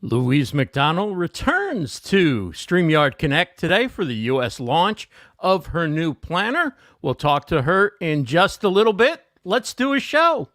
Louise McDonnell returns to StreamYard Connect today for the U.S. launch of her new planner. We'll talk to her in just a little bit. Let's do a show.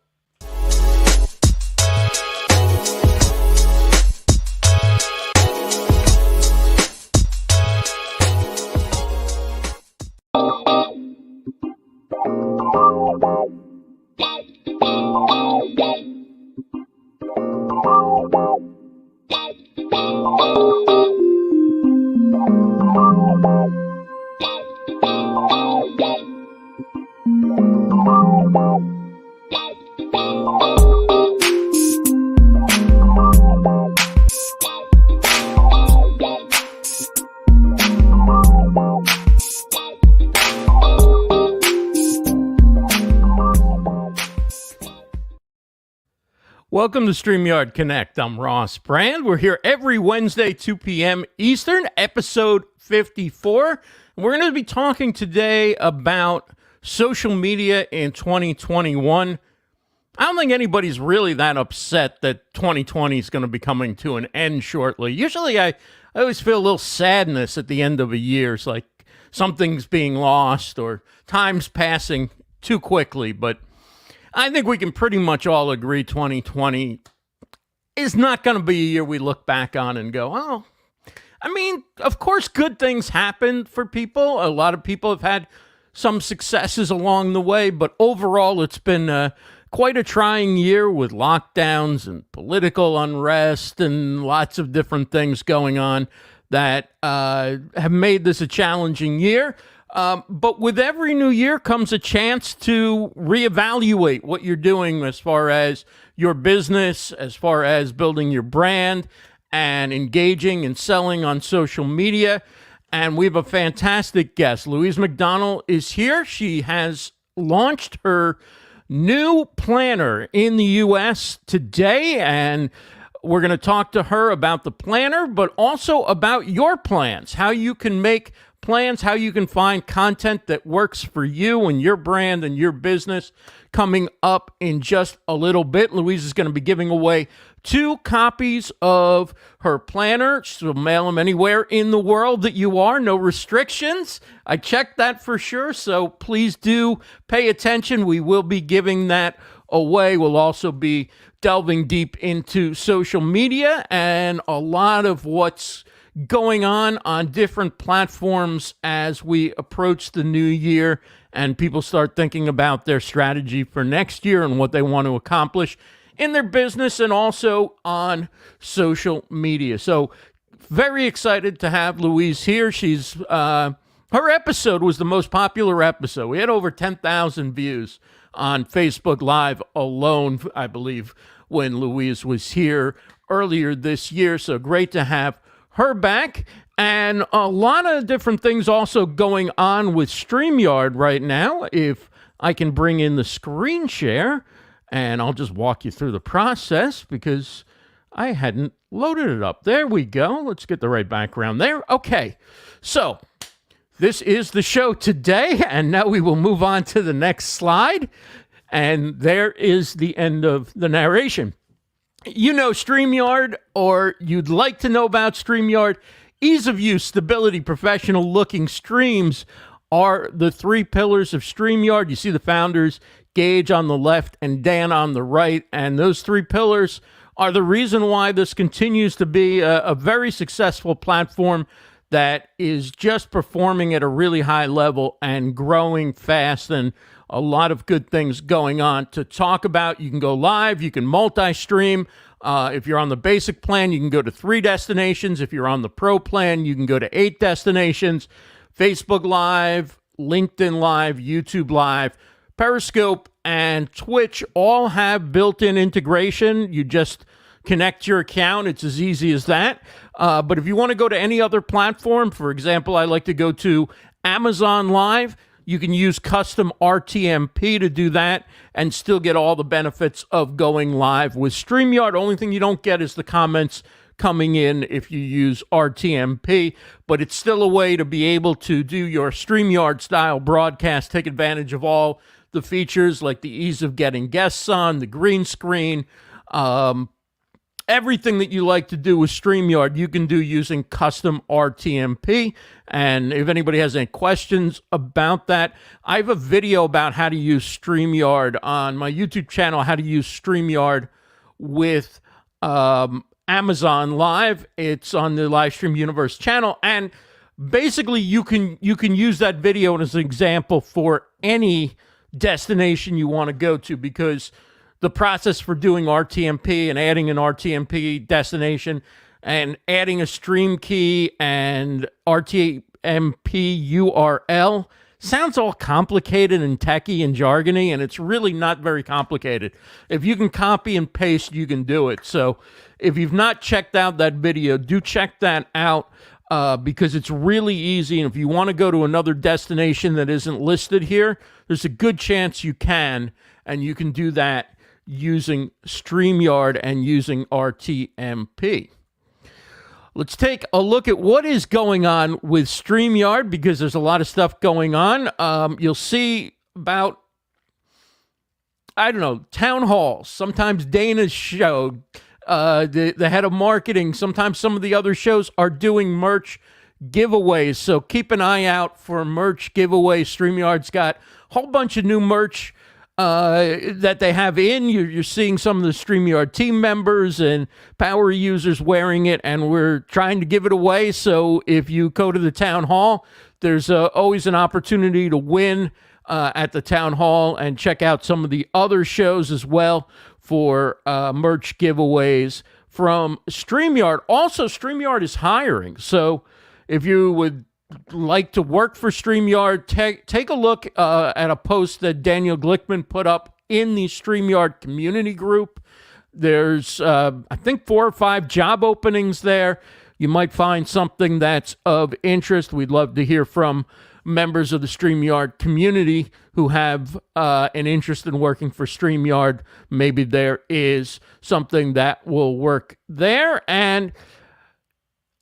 Welcome to StreamYard Connect. I'm Ross Brand. We're here every Wednesday, 2 p.m. Eastern, episode 54. And we're going to be talking today about social media in 2021. I don't think anybody's really that upset that 2020 is going to be coming to an end shortly. Usually I always feel a little sadness at the end of a year. It's like something's being lost or time's passing too quickly, but I think we can pretty much all agree 2020 is not going to be a year we look back on and go, oh, I mean, of course, good things happen for people. A lot of people have had some successes along the way, but overall, it's been quite a trying year with lockdowns and political unrest and lots of different things going on that have made this a challenging year. But with every new year comes a chance to reevaluate what you're doing as far as your business, as far as building your brand and engaging and selling on social media. And we have a fantastic guest. Louise McDonnell is here. She has launched her new planner in the U.S. today, and we're going to talk to her about the planner, but also about your plans, how you can make plans, how you can find content that works for you and your brand and your business. Coming up in just a little bit, Louise is going to be giving away 2 copies of her planner. She'll mail them anywhere in the world that you are. No restrictions. I checked that for sure, so please do pay attention. We will be giving that away. We'll also be delving deep into social media and a lot of what's going on different platforms as we approach the new year and people start thinking about their strategy for next year and what they want to accomplish in their business and also on social media. So very excited to have Louise here. She's her episode was the most popular episode. We had over 10,000 views on Facebook Live alone, I believe, when Louise was here earlier this year. So great to have her back, and a lot of different things also going on with StreamYard right now. If I can bring in the screen share, and I'll just walk you through the process because I hadn't loaded it up. There we go. Let's get the right background there. Okay, so this is the show today, and now we will move on to the next slide, and there is the end of the narration. You know StreamYard, or you'd like to know about StreamYard. Ease of use, stability, professional looking streams are the 3 pillars of StreamYard. You see the founders, Gage on the left and Dan on the right, and those 3 pillars are the reason why this continues to be a very successful platform that is just performing at a really high level and growing fast, and a lot of good things going on to talk about. You can go live, you can multi-stream. If you're on the basic plan, you can go to 3 destinations. If you're on the pro plan, you can go to 8 destinations. Facebook Live, LinkedIn Live, YouTube Live, Periscope, and Twitch all have built-in integration. You just connect your account. It's as easy as that. But if you want to go to any other platform, for example, I like to go to Amazon Live. You can use custom RTMP to do that and still get all the benefits of going live with StreamYard. Only thing you don't get is the comments coming in if you use RTMP, but it's still a way to be able to do your StreamYard style broadcast, take advantage of all the features like the ease of getting guests on, the green screen, everything that you like to do with StreamYard, you can do using custom RTMP. And if anybody has any questions about that, I have a video about how to use StreamYard on my YouTube channel, how to use StreamYard with Amazon Live. It's on the Livestream Universe channel. And basically, you can use that video as an example for any destination you want to go to, because the process for doing RTMP and adding an RTMP destination and adding a stream key and RTMP URL sounds all complicated and techy and jargony, and it's really not very complicated. If you can copy and paste, you can do it. So if you've not checked out that video, do check that out because it's really easy. And if you want to go to another destination that isn't listed here, there's a good chance you can, and you can do that using StreamYard and using RTMP. Let's take a look at what is going on with StreamYard, because there's a lot of stuff going on. You'll see about, I don't know, town halls, sometimes Dana's show, the head of marketing, sometimes some of the other shows are doing merch giveaways. So keep an eye out for merch giveaways. StreamYard's got a whole bunch of new merch that they have in. You're seeing some of the StreamYard team members and power users wearing it, and we're trying to give it away. So if you go to the town hall, there's always an opportunity to win at the town hall, and check out some of the other shows as well for merch giveaways from StreamYard. Also, StreamYard is hiring. So if you would like to work for StreamYard, take a look at a post that Daniel Glickman put up in the StreamYard community group. There's, I think, 4 or 5 job openings there. You might find something that's of interest. We'd love to hear from members of the StreamYard community who have an interest in working for StreamYard. Maybe there is something that will work there. And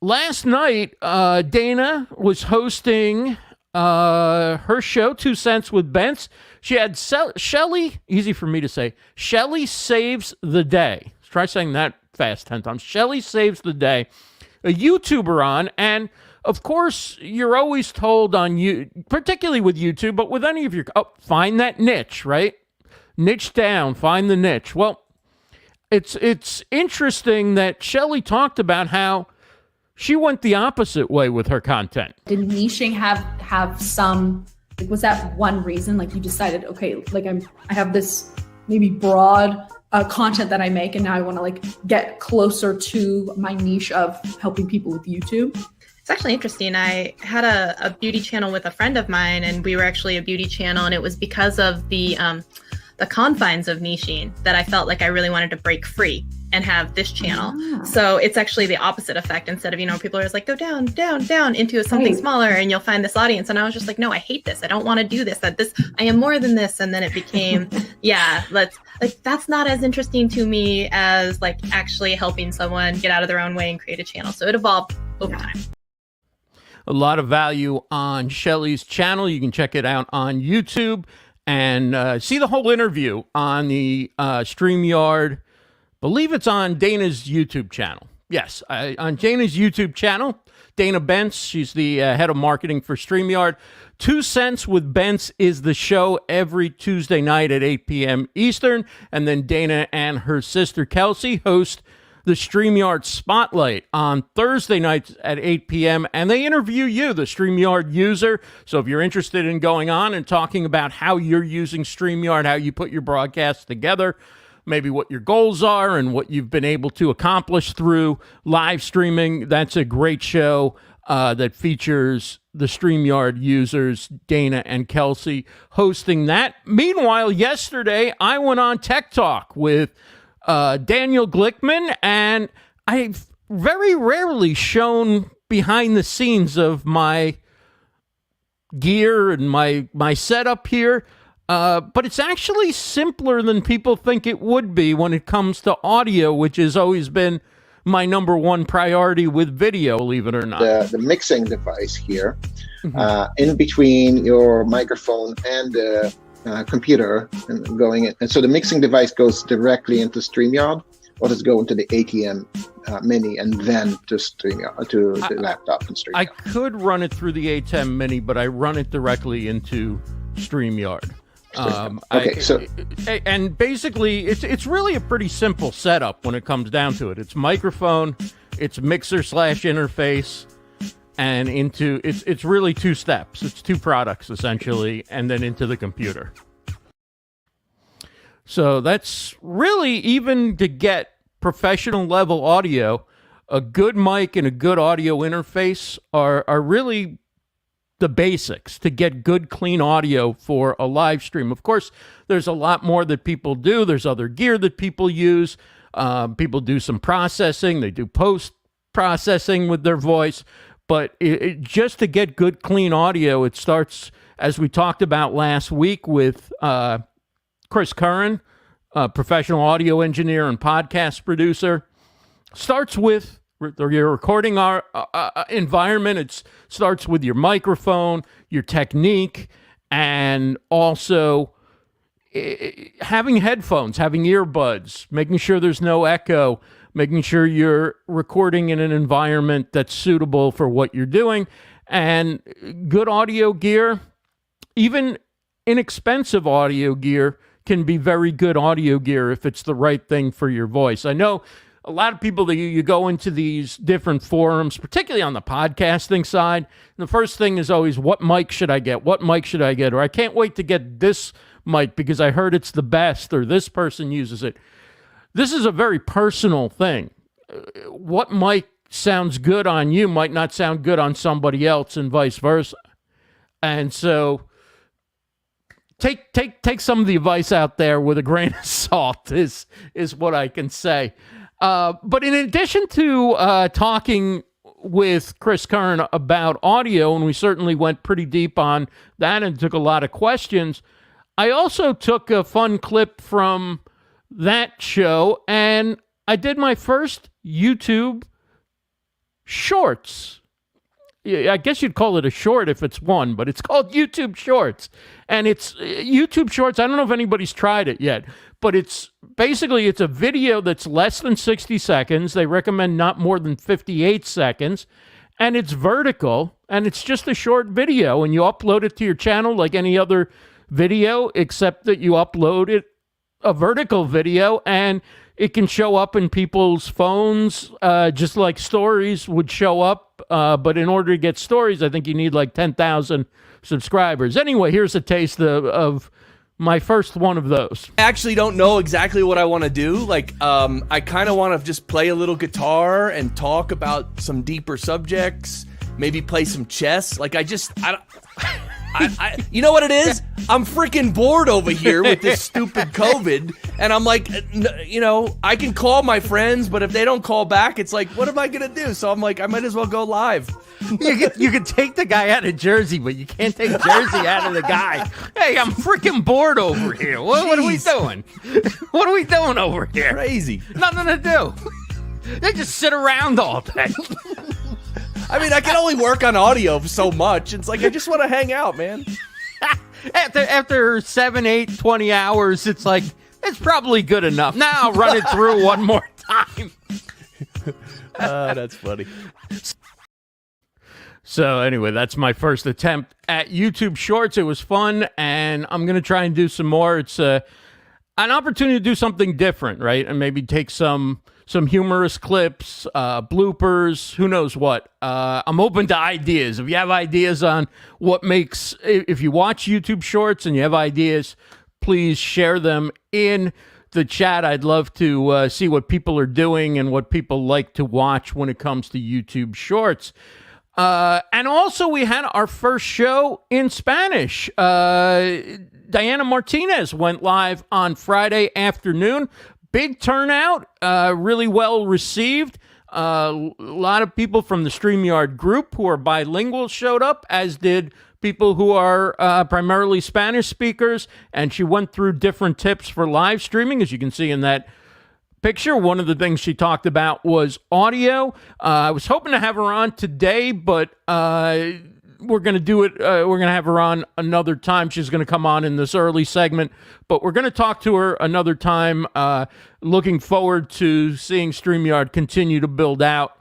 last night, Dana was hosting her show, 2 Cents with Bents. She had Shelly, easy for me to say, Shelly Saves the Day. Let's try saying that fast 10 times. Shelly Saves the Day, a YouTuber on. And of course, you're always told on you, particularly with YouTube, but with any of your, find that niche, right? Niche down, find the niche. Well, it's interesting that Shelly talked about how she went the opposite way with her content. Did niching have some, like, was that one reason? Like, you decided, okay, like I have this maybe broad content that I make, and now I want to like get closer to my niche of helping people with YouTube? It's actually interesting. I had a beauty channel with a friend of mine, and we were actually a beauty channel, and it was because of the confines of niching that I felt like I really wanted to break free and have this channel. So it's actually the opposite effect. Instead of, people are just like, go down, down, down into something smaller and you'll find this audience. And I was just like, no, I hate this. I don't want to do this. I am more than this. And then it became, that's not as interesting to me as like actually helping someone get out of their own way and create a channel. So it evolved over time. A lot of value on Shelly's channel. You can check it out on YouTube and see the whole interview on the StreamYard. Believe it's on Dana's YouTube channel. Yes, on Dana's YouTube channel. Dana Bents, she's the head of marketing for StreamYard. 2 Cents with Bents is the show every Tuesday night at 8 p.m. Eastern. And then Dana and her sister Kelsey host the StreamYard Spotlight on Thursday nights at 8 p.m. And they interview you, the StreamYard user. So if you're interested in going on and talking about how you're using StreamYard, how you put your broadcasts together, maybe what your goals are and what you've been able to accomplish through live streaming, that's a great show that features the StreamYard users, Dana and Kelsey, hosting that. Meanwhile, yesterday, I went on Tech Talk with Daniel Glickman, and I've very rarely shown behind the scenes of my gear and my setup here, but it's actually simpler than people think it would be when it comes to audio, which has always been my number one priority with video, believe it or not. The mixing device here, in between your microphone and the computer and going in. And so the mixing device goes directly into StreamYard or does it go into the ATM Mini and then just to the laptop and StreamYard? I could run it through the ATEM Mini, but I run it directly into StreamYard. And basically, it's really a pretty simple setup when it comes down to it. It's microphone, it's mixer / interface, and it's really 2 steps. It's 2 products essentially, and then into the computer. So that's really, even to get professional level audio, a good mic and a good audio interface are really the basics to get good, clean audio for a live stream. Of course, there's a lot more that people do. There's other gear that people use. People do some processing. They do post-processing with their voice. But just to get good, clean audio, it starts, as we talked about last week with Chris Curran, a professional audio engineer and podcast producer, starts with your recording environment. It starts with your microphone, your technique, and also having headphones, having earbuds, making sure there's no echo, making sure you're recording in an environment that's suitable for what you're doing, and good audio gear. Even inexpensive audio gear can be very good audio gear if it's the right thing for your voice. I know a lot of people that you go into these different forums, particularly on the podcasting side, and the first thing is always, what mic should I get? What mic should I get? Or I can't wait to get this mic because I heard it's the best, or this person uses it. This is a very personal thing. What mic sounds good on you might not sound good on somebody else, and vice versa. And so take some of the advice out there with a grain of salt is what I can say. But in addition to talking with Chris Curran about audio, and we certainly went pretty deep on that and took a lot of questions, I also took a fun clip from that show, and I did my first YouTube Shorts. I guess you'd call it a short if it's one, but it's called YouTube Shorts. And it's YouTube Shorts. I don't know if anybody's tried it yet, but it's a video that's less than 60 seconds. They recommend not more than 58 seconds. And it's vertical, and it's just a short video, and you upload it to your channel like any other video, except that you upload it a vertical video, and it can show up in people's phones, just like stories would show up. But in order to get stories, I think you need like 10,000 subscribers. Anyway, here's a taste of my first one of those. I actually don't know exactly what I want to do. Like, I kind of want to just play a little guitar and talk about some deeper subjects, maybe play some chess. Like, you know what it is? I'm freaking bored over here with this stupid COVID, and I'm like, I can call my friends, but if they don't call back, it's like, what am I gonna do? So I'm like, I might as well go live. You can take the guy out of Jersey, but you can't take Jersey out of the guy. Hey, I'm freaking bored over here. What are we doing? What are we doing over here? Crazy. Nothing to do. They just sit around all day. I mean, I can only work on audio so much. It's like, I just want to hang out, man. After 7, 8, 20 hours, it's like, it's probably good enough. Now I'll run it through one more time. That's funny. So anyway, that's my first attempt at YouTube Shorts. It was fun, and I'm going to try and do some more. It's an opportunity to do something different, right? And maybe take some humorous clips, bloopers, who knows what. I'm open to ideas. If you have ideas on what makes, if you watch YouTube Shorts and you have ideas, please share them in the chat. I'd love to see what people are doing and what people like to watch when it comes to YouTube Shorts. And also, we had our first show in Spanish. Diana Martinez went live on Friday afternoon. Big turnout, really well received. A lot of people from the StreamYard group who are bilingual showed up, as did people who are primarily Spanish speakers. And she went through different tips for live streaming, as you can see in that picture. One of the things she talked about was audio. I was hoping to have her on today, but we're gonna do it. We're gonna have her on another time. She's gonna come on in this early segment, but we're gonna talk to her another time. Looking forward to seeing StreamYard continue to build out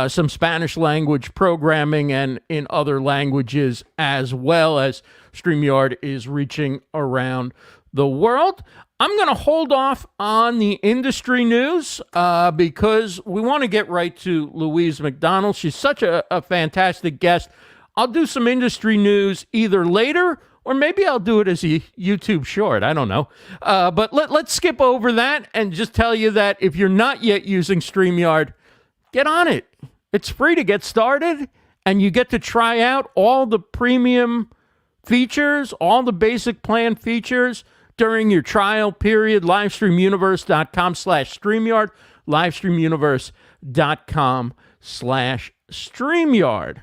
some Spanish language programming and in other languages, as well as StreamYard is reaching around the world. I'm going to hold off on the industry news because we want to get right to Louise McDonnell. She's such a fantastic guest. I'll do some industry news either later or maybe I'll do it as a YouTube short. I don't know. But let's skip over that and just tell you that if you're not yet using StreamYard, get on it. It's free to get started, and you get to try out all the premium features, all the basic plan features during your trial period. Livestreamuniverse.com/StreamYard, livestreamuniverse.com/StreamYard.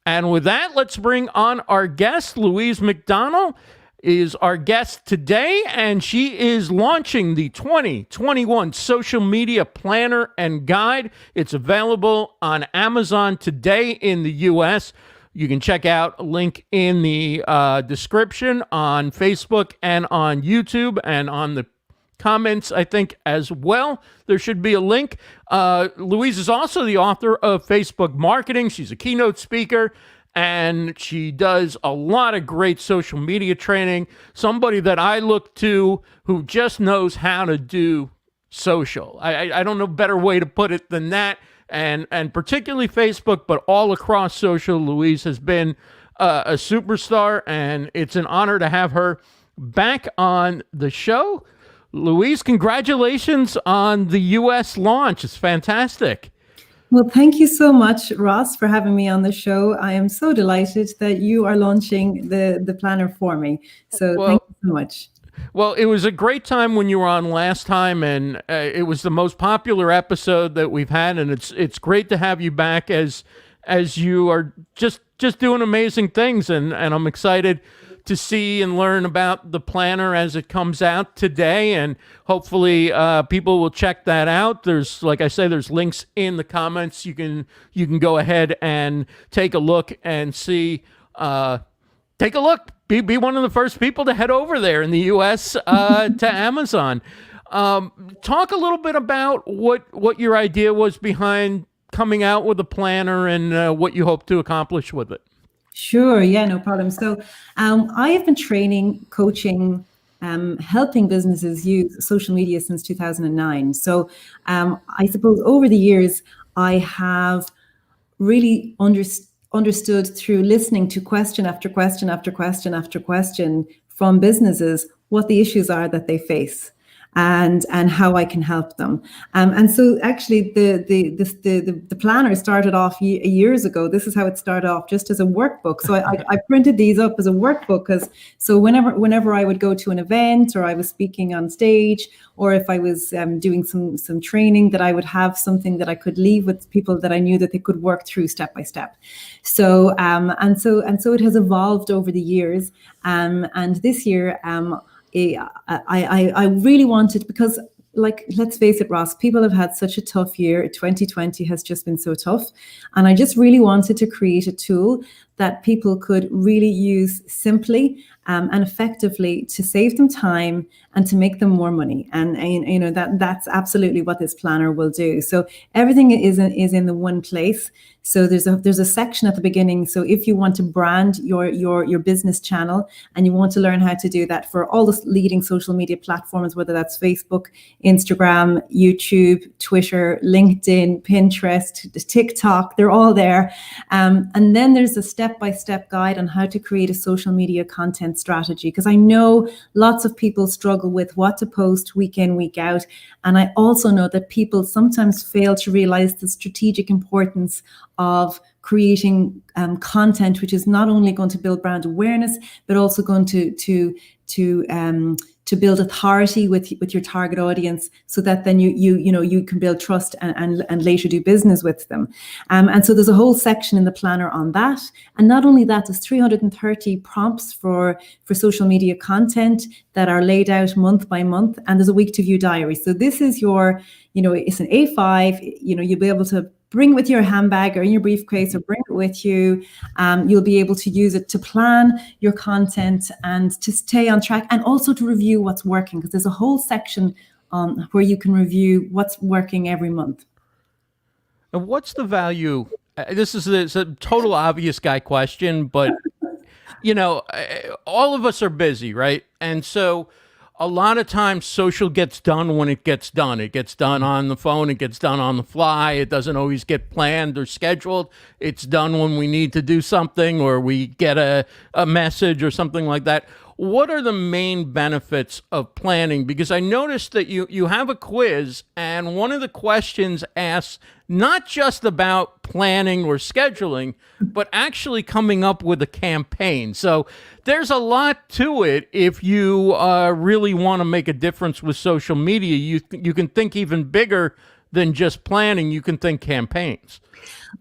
And with that, let's bring on our guest. Louise McDonnell is our guest today, and she is launching the 2021 Social Media Planner and Guide. It's available on Amazon today in the U.S. You can check out a link in the description on Facebook and on YouTube, and on the comments, I think, as well. There should be a link. Louise is also the author of Facebook Marketing. She's a keynote speaker, and she does a lot of great social media training. Somebody that I look to who just knows how to do social. I don't know a better way to put it than that. And particularly Facebook, but all across social, Louise has been a superstar, and it's an honor to have her back on the show. Louise, congratulations on the U.S. launch. It's fantastic. Well, thank you so much, Ross, for having me on the show. I am so delighted that you are launching the planner for me. So thank you so much. Well, it was a great time when you were on last time, and it was the most popular episode that we've had, and it's great to have you back as you are just doing amazing things, and I'm excited to see and learn about the planner as it comes out today, and hopefully people will check that out. There's, like I say, there's links in the comments. You can go ahead and take a look and see. Take a look. Be one of the first people to head over there in the U.S. To Amazon. Talk a little bit about what your idea was behind coming out with a planner and what you hope to accomplish with it. Sure. Yeah, no problem. So I have been training, coaching, helping businesses use social media since 2009. So I suppose over the years, I have really understood through listening to question after question after question after question from businesses what the issues are that they face and how I can help them. And so actually the planner started off years ago. This is how it started off, just as a workbook. So I printed these up as a workbook, so whenever I would go to an event, or I was speaking on stage, or if I was doing some training, that I would have something that I could leave with people that I knew that they could work through step by step. So and so it has evolved over the years. And this year, I really wanted, because, like, let's face it, Ross, people have had such a tough year. 2020 has just been so tough. And I just really wanted to create a tool that people could really use simply and effectively to save them time and to make them more money. And you know, that's absolutely what this planner will do. So everything is in the one place. So there's a section at the beginning. So if you want to brand your business channel, and you want to learn how to do that for all the leading social media platforms, whether that's Facebook, Instagram, YouTube, Twitter, LinkedIn, Pinterest, TikTok, they're all there. And then there's a step-by-step guide on how to create a social media content strategy, because I know lots of people struggle with what to post week in, week out. And I also know that people sometimes fail to realize the strategic importance of creating content, which is not only going to build brand awareness, but also going to build authority with your target audience, so that then you can build trust and later do business with them. And so there's a whole section in the planner on that. And not only that, there's 330 prompts for social media content that are laid out month by month. And there's a week to view diary. So this is your, it's an A5, you'll be able to bring it with your handbag or in your briefcase, or bring it with you. You'll be able to use it to plan your content and to stay on track, and also to review what's working, because there's a whole section where you can review what's working every month. And what's the value? This is a total obvious guy question, but all of us are busy, right? And so a lot of times social gets done when it gets done. It gets done on the phone. It gets done on the fly. It doesn't always get planned or scheduled. It's done when we need to do something, or we get a message or something like that. What are the main benefits of planning? Because I noticed that you have a quiz, and one of the questions asks not just about planning or scheduling, but actually coming up with a campaign. So there's a lot to it. If you really want to make a difference with social media, you can think even bigger than just planning. You can think campaigns.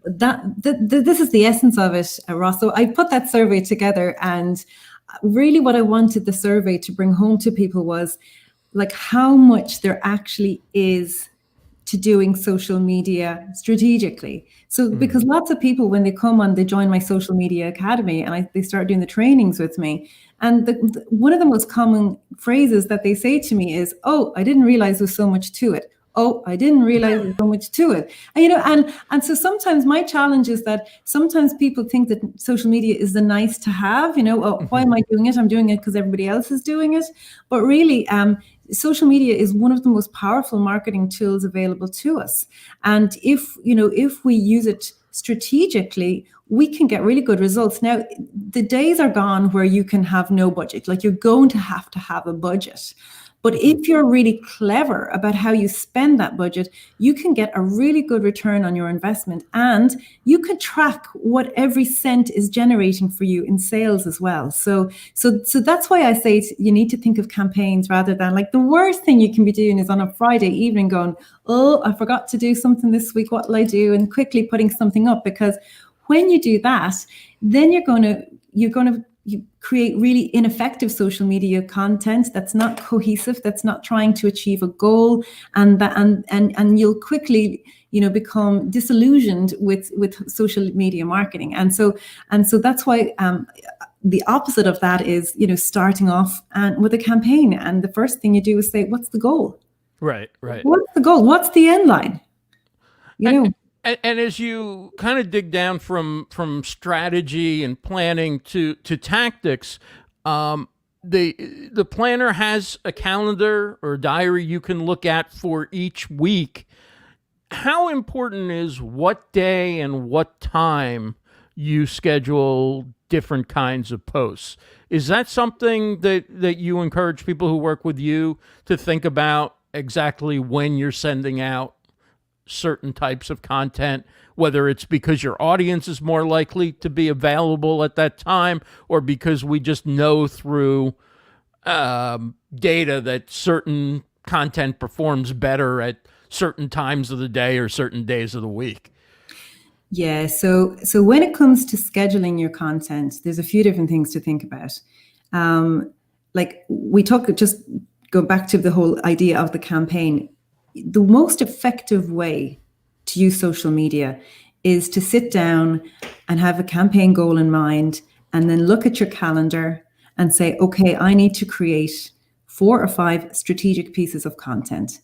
This is the essence of it, Ross. So I put that survey together, and really what I wanted the survey to bring home to people was like how much there actually is to doing social media strategically. So because lots of people, when they come on, they join my social media academy, and they start doing the trainings with me. And one of the most common phrases that they say to me is, "Oh, I didn't realize there's so much to it. Oh, I didn't realize there's so much to it." And so sometimes my challenge is that sometimes people think that social media is the nice to have, oh, why am I doing it? I'm doing it because everybody else is doing it. But really, social media is one of the most powerful marketing tools available to us. And if we use it strategically, we can get really good results. Now, the days are gone where you can have no budget. Like, you're going to have a budget. But if you're really clever about how you spend that budget, you can get a really good return on your investment, and you can track what every cent is generating for you in sales as well. So that's why I say you need to think of campaigns rather than, like, the worst thing you can be doing is on a Friday evening going, "Oh, I forgot to do something this week. What will I do?" and quickly putting something up, because when you do that, then you're going to create really ineffective social media content that's not cohesive, that's not trying to achieve a goal, and you'll quickly become disillusioned with social media marketing. And so that's why the opposite of that is starting off with a campaign, and the first thing you do is say, what's the goal? Right. What's the goal? What's the end line? And as you kind of dig down from strategy and planning to tactics, the planner has a calendar or diary you can look at for each week. How important is what day and what time you schedule different kinds of posts? Is that something that you encourage people who work with you to think about, exactly when you're sending out certain types of content, whether it's because your audience is more likely to be available at that time, or because we just know through data that certain content performs better at certain times of the day or certain days of the week? Yeah, so when it comes to scheduling your content, there's a few different things to think about. Like we talk, just go back to the whole idea of the campaign. The most effective way to use social media is to sit down and have a campaign goal in mind, and then look at your calendar and say, okay, I need to create 4 or 5 strategic pieces of content.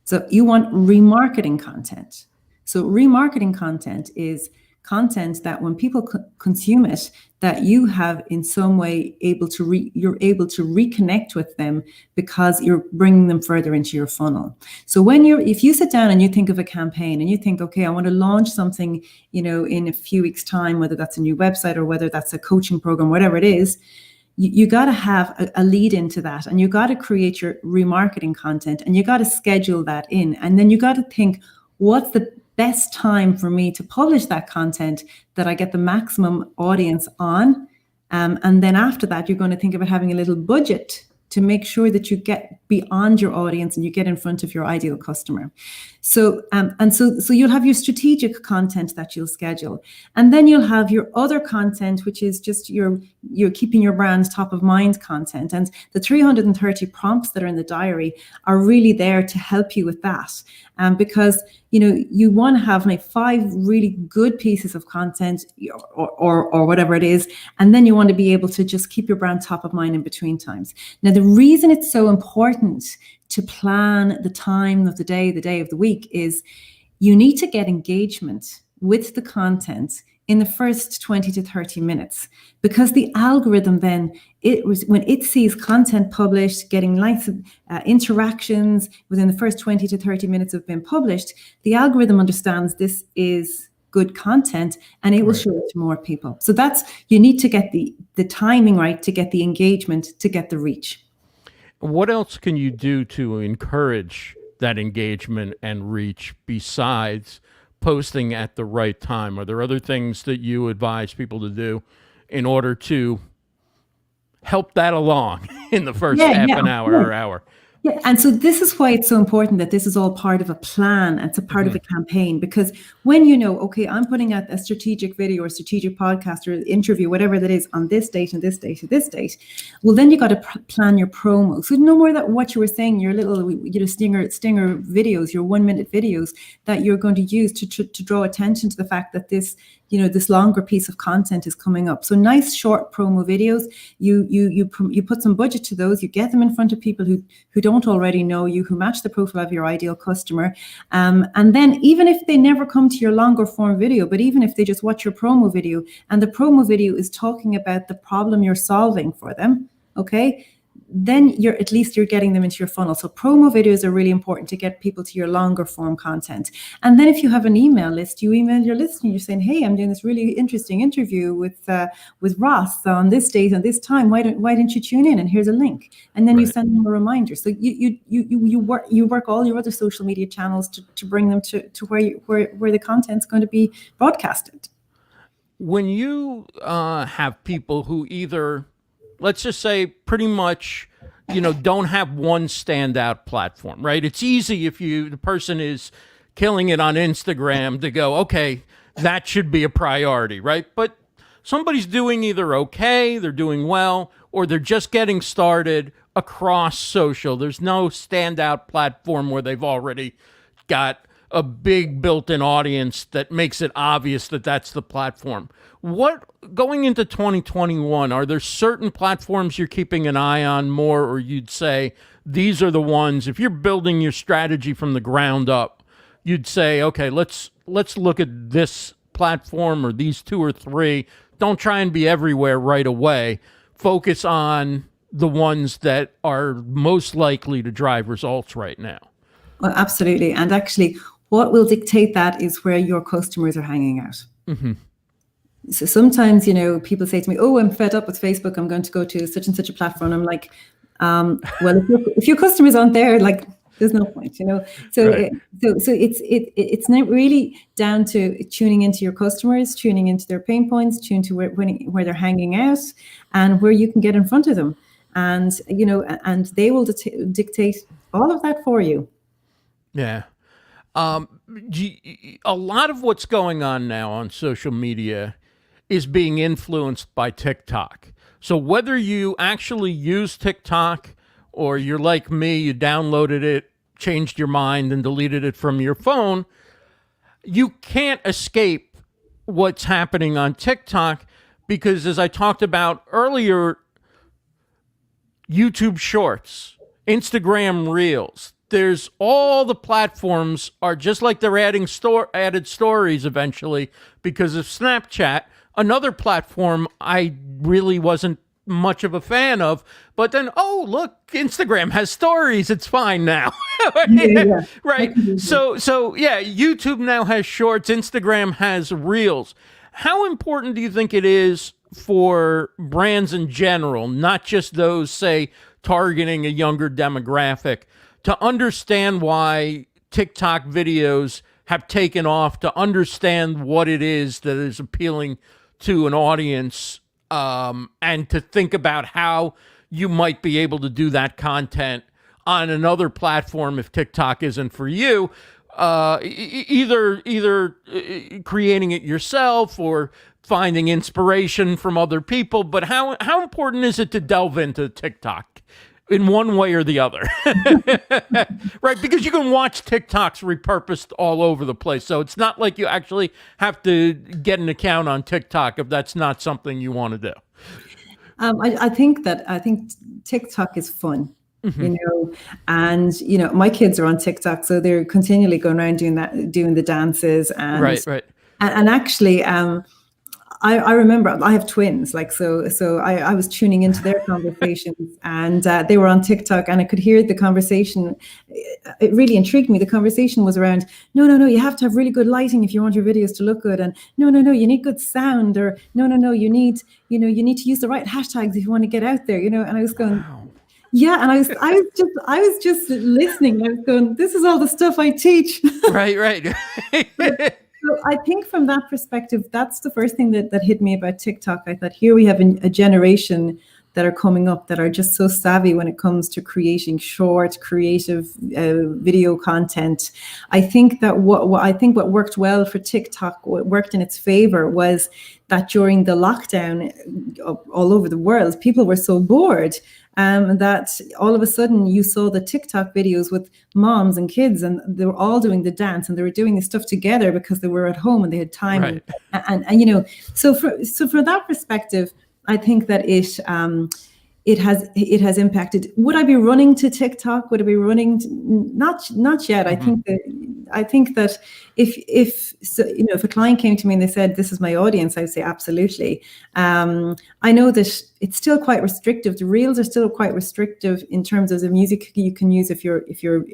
So you want remarketing content. So remarketing content is content that when people consume it, that you have in some way you're able to reconnect with them, because you're bringing them further into your funnel. So if you sit down and you think of a campaign and you think, okay, I want to launch something, in a few weeks' time, whether that's a new website or whether that's a coaching program, whatever it is, you got to have a lead into that, and you got to create your remarketing content, and you got to schedule that in, and then you got to think, what's the best time for me to publish that content that I get the maximum audience on. And then after that, you're going to think about having a little budget to make sure that you get beyond your audience and you get in front of your ideal customer. So you'll have your strategic content that you'll schedule, and then you'll have your other content, which is just you're keeping your brand top of mind content. And the 330 prompts that are in the diary are really there to help you with that. Because you want to have like 5 really good pieces of content or whatever it is, and then you want to be able to just keep your brand top of mind in between times. Now, the reason it's so important to plan the time of the day of the week is you need to get engagement with the content in the first 20 to 30 minutes, because the algorithm then, when it sees content published, getting likes, interactions within the first 20 to 30 minutes of being published, the algorithm understands this is good content and it will show it to more people. So you need to get the timing right, to get the engagement, to get the reach. What else can you do to encourage that engagement and reach besides posting at the right time? Are there other things that you advise people to do in order to help that along in the first half an hour or hour? Yeah, and so this is why it's so important that this is all part of a plan. It's a part of a campaign, because when okay, I'm putting out a strategic video or strategic podcast or interview, whatever that is, on this date and this date and this date, well, then you got to plan your promo. So no more that what you were saying, your little stinger videos, your 1-minute videos that you're going to use to draw attention to the fact that this this longer piece of content is coming up. So nice short promo videos. You put some budget to those. You get them in front of people who don't already know you, who match the profile of your ideal customer. And then even if they never come to your longer form video, but even if they just watch your promo video and the promo video is talking about the problem you're solving for them, okay, then you're getting them into your funnel. So promo videos are really important to get people to your longer form content. And then if you have an email list, you email your list and you're saying, hey, I'm doing this really interesting interview with Ross on this date and this time. Why don't you tune in? And here's a link. And then you send them a reminder. So you work all your other social media channels to bring them to where the content's going to be broadcasted. When you have people who either, let's just say, pretty much, don't have one standout platform, right? It's easy if the person is killing it on Instagram to go, okay, that should be a priority, right? But somebody's doing either okay, they're doing well, or they're just getting started across social. There's no standout platform where they've already got a big built-in audience that makes it obvious that that's the platform. Going into 2021, are there certain platforms you're keeping an eye on more, or you'd say these are the ones, if you're building your strategy from the ground up, you'd say, okay, let's look at this platform or these 2 or 3. Don't try and be everywhere right away. Focus on the ones that are most likely to drive results right now. Well, absolutely. And actually, what will dictate that is where your customers are hanging out. Mm-hmm. So sometimes, people say to me, oh, I'm fed up with Facebook, I'm going to go to such and such a platform. I'm like, well, if your customers aren't there, like, there's no point, So, right. so it's not really down to tuning into your customers, tuning into their pain points, tune to where they're hanging out and where you can get in front of them. And, and they will dictate all of that for you. Yeah. A lot of what's going on now on social media is being influenced by TikTok. So whether you actually use TikTok or you're like me, you downloaded it, changed your mind, and deleted it from your phone, you can't escape what's happening on TikTok because, as I talked about earlier, YouTube Shorts, Instagram Reels, there's all the platforms are just like they're adding added stories eventually because of Snapchat, another platform I really wasn't much of a fan of, but then, oh, look, Instagram has stories. It's fine now. Yeah. Right. So yeah, YouTube now has shorts. Instagram has reels. How important do you think it is for brands in general, not just those, say, targeting a younger demographic, to understand why TikTok videos have taken off, to understand what it is that is appealing to an audience, and to think about how you might be able to do that content on another platform if TikTok isn't for you? either creating it yourself or finding inspiration from other people. But how important is it to delve into TikTok in one way or the other? Right, because you can watch TikToks repurposed all over the place. So it's not like you actually have to get an account on TikTok if that's not something you want to do. I think TikTok is fun. And my kids are on TikTok, so they're continually going around doing the dances, and right. And actually, I remember I have twins, so I was tuning into their conversations, and they were on TikTok, and I could hear the conversation. It really intrigued me. The conversation was around, no, you have to have really good lighting if you want your videos to look good, and no, you need good sound, or no, you need to use the right hashtags if you want to get out there, And I was going, wow. Yeah, and I was just listening. I was going, this is all the stuff I teach. Right. So I think from that perspective, that's the first thing that hit me about TikTok. I thought, here we have a generation that are coming up that are just so savvy when it comes to creating short, creative video content. I think that what worked well for TikTok, what worked in its favor, was that during the lockdown all over the world, people were so bored. That all of a sudden you saw the TikTok videos with moms and kids, and they were all doing the dance, and they were doing this stuff together because they were at home and they had time. Right. And so for that perspective, I think that it has impacted. Would I be running to TikTok? Would I be running? Not yet. Mm-hmm. I think that if a client came to me and they said, "This is my audience," I would say absolutely. I know that it's still quite restrictive. The reels are still quite restrictive in terms of the music you can use if you're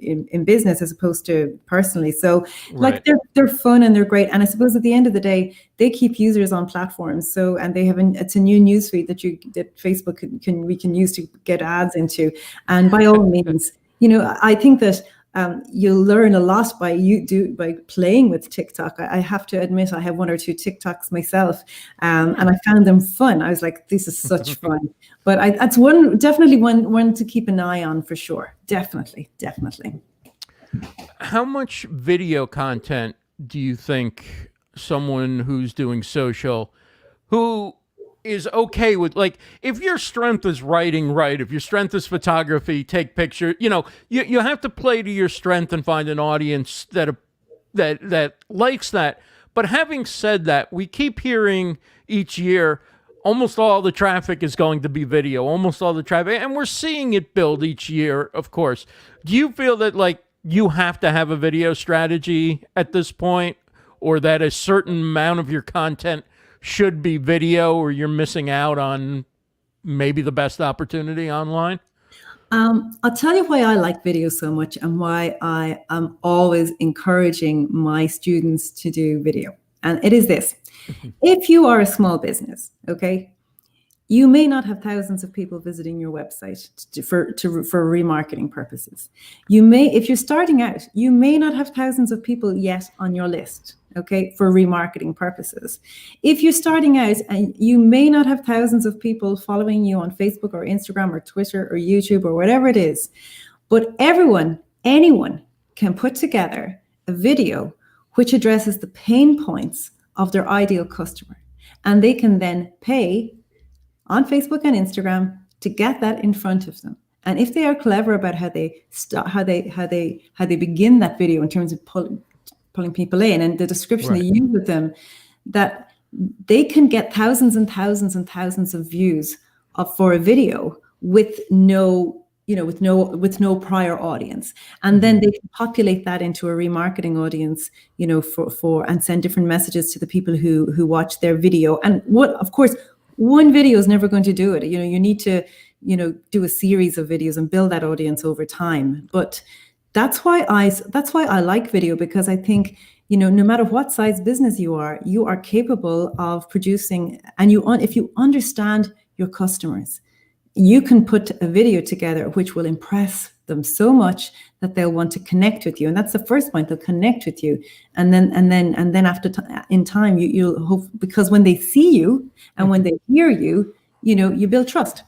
in business as opposed to personally. So right. they're fun and they're great. And I suppose at the end of the day, they keep users on platforms. So, and they have it's a new newsfeed that Facebook we can use to get ads into. And by all means, I think that you'll learn a lot by playing with TikTok. I have to admit, I have one or two TikToks myself, and I found them fun. I was like, this is such fun. But that's definitely one to keep an eye on for sure. Definitely. How much video content do you think someone who's doing social, who is okay with, like, if your strength is writing, right, if your strength is photography, take picture, you have to play to your strength and find an audience that likes that. But having said that, we keep hearing each year almost all the traffic is going to be video, almost all the traffic, and we're seeing it build each year, of course. Do you feel that, like, you have to have a video strategy at this point, or that a certain amount of your content should be video, or you're missing out on maybe the best opportunity online? I'll tell you why I like video so much and why I am always encouraging my students to do video. And it is this. If you are a small business, okay, you may not have thousands of people visiting your website for remarketing purposes. If you're starting out, you may not have thousands of people yet on your list, okay, for remarketing purposes. If you're starting out, and you may not have thousands of people following you on Facebook or Instagram or Twitter or YouTube or whatever it is, but anyone can put together a video which addresses the pain points of their ideal customer, and they can then pay on Facebook and Instagram to get that in front of them. And if they are clever about how they begin that video in terms of pulling people in and the description right. they use with them, that they can get thousands and thousands and thousands of views for a video with no prior audience. And then they can populate that into a remarketing audience, and send different messages to the people who watch their video. And of course, one video is never going to do it. You need to, do a series of videos and build that audience over time. But that's why I like video, because I think, no matter what size business you are capable of producing, and if you understand your customers, you can put a video together which will impress them so much that they'll want to connect with you. And that's the first point, they'll connect with you. And then after in time, you'll hope, because when they see you and when they hear you, you build trust.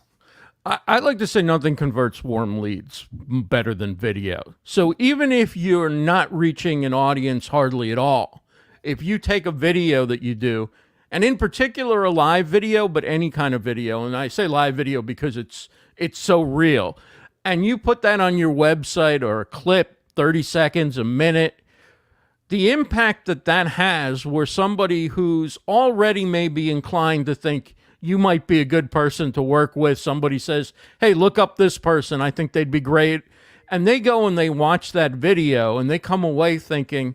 I like to say nothing converts warm leads better than video. So even if you're not reaching an audience hardly at all, if you take a video that you do, and in particular a live video, but any kind of video, and I say live video because it's so real, and you put that on your website or a clip, 30 seconds, a minute, the impact that has where somebody who's already maybe inclined to think you might be a good person to work with, somebody says, hey, look up this person, I think they'd be great. And they go and they watch that video and they come away thinking,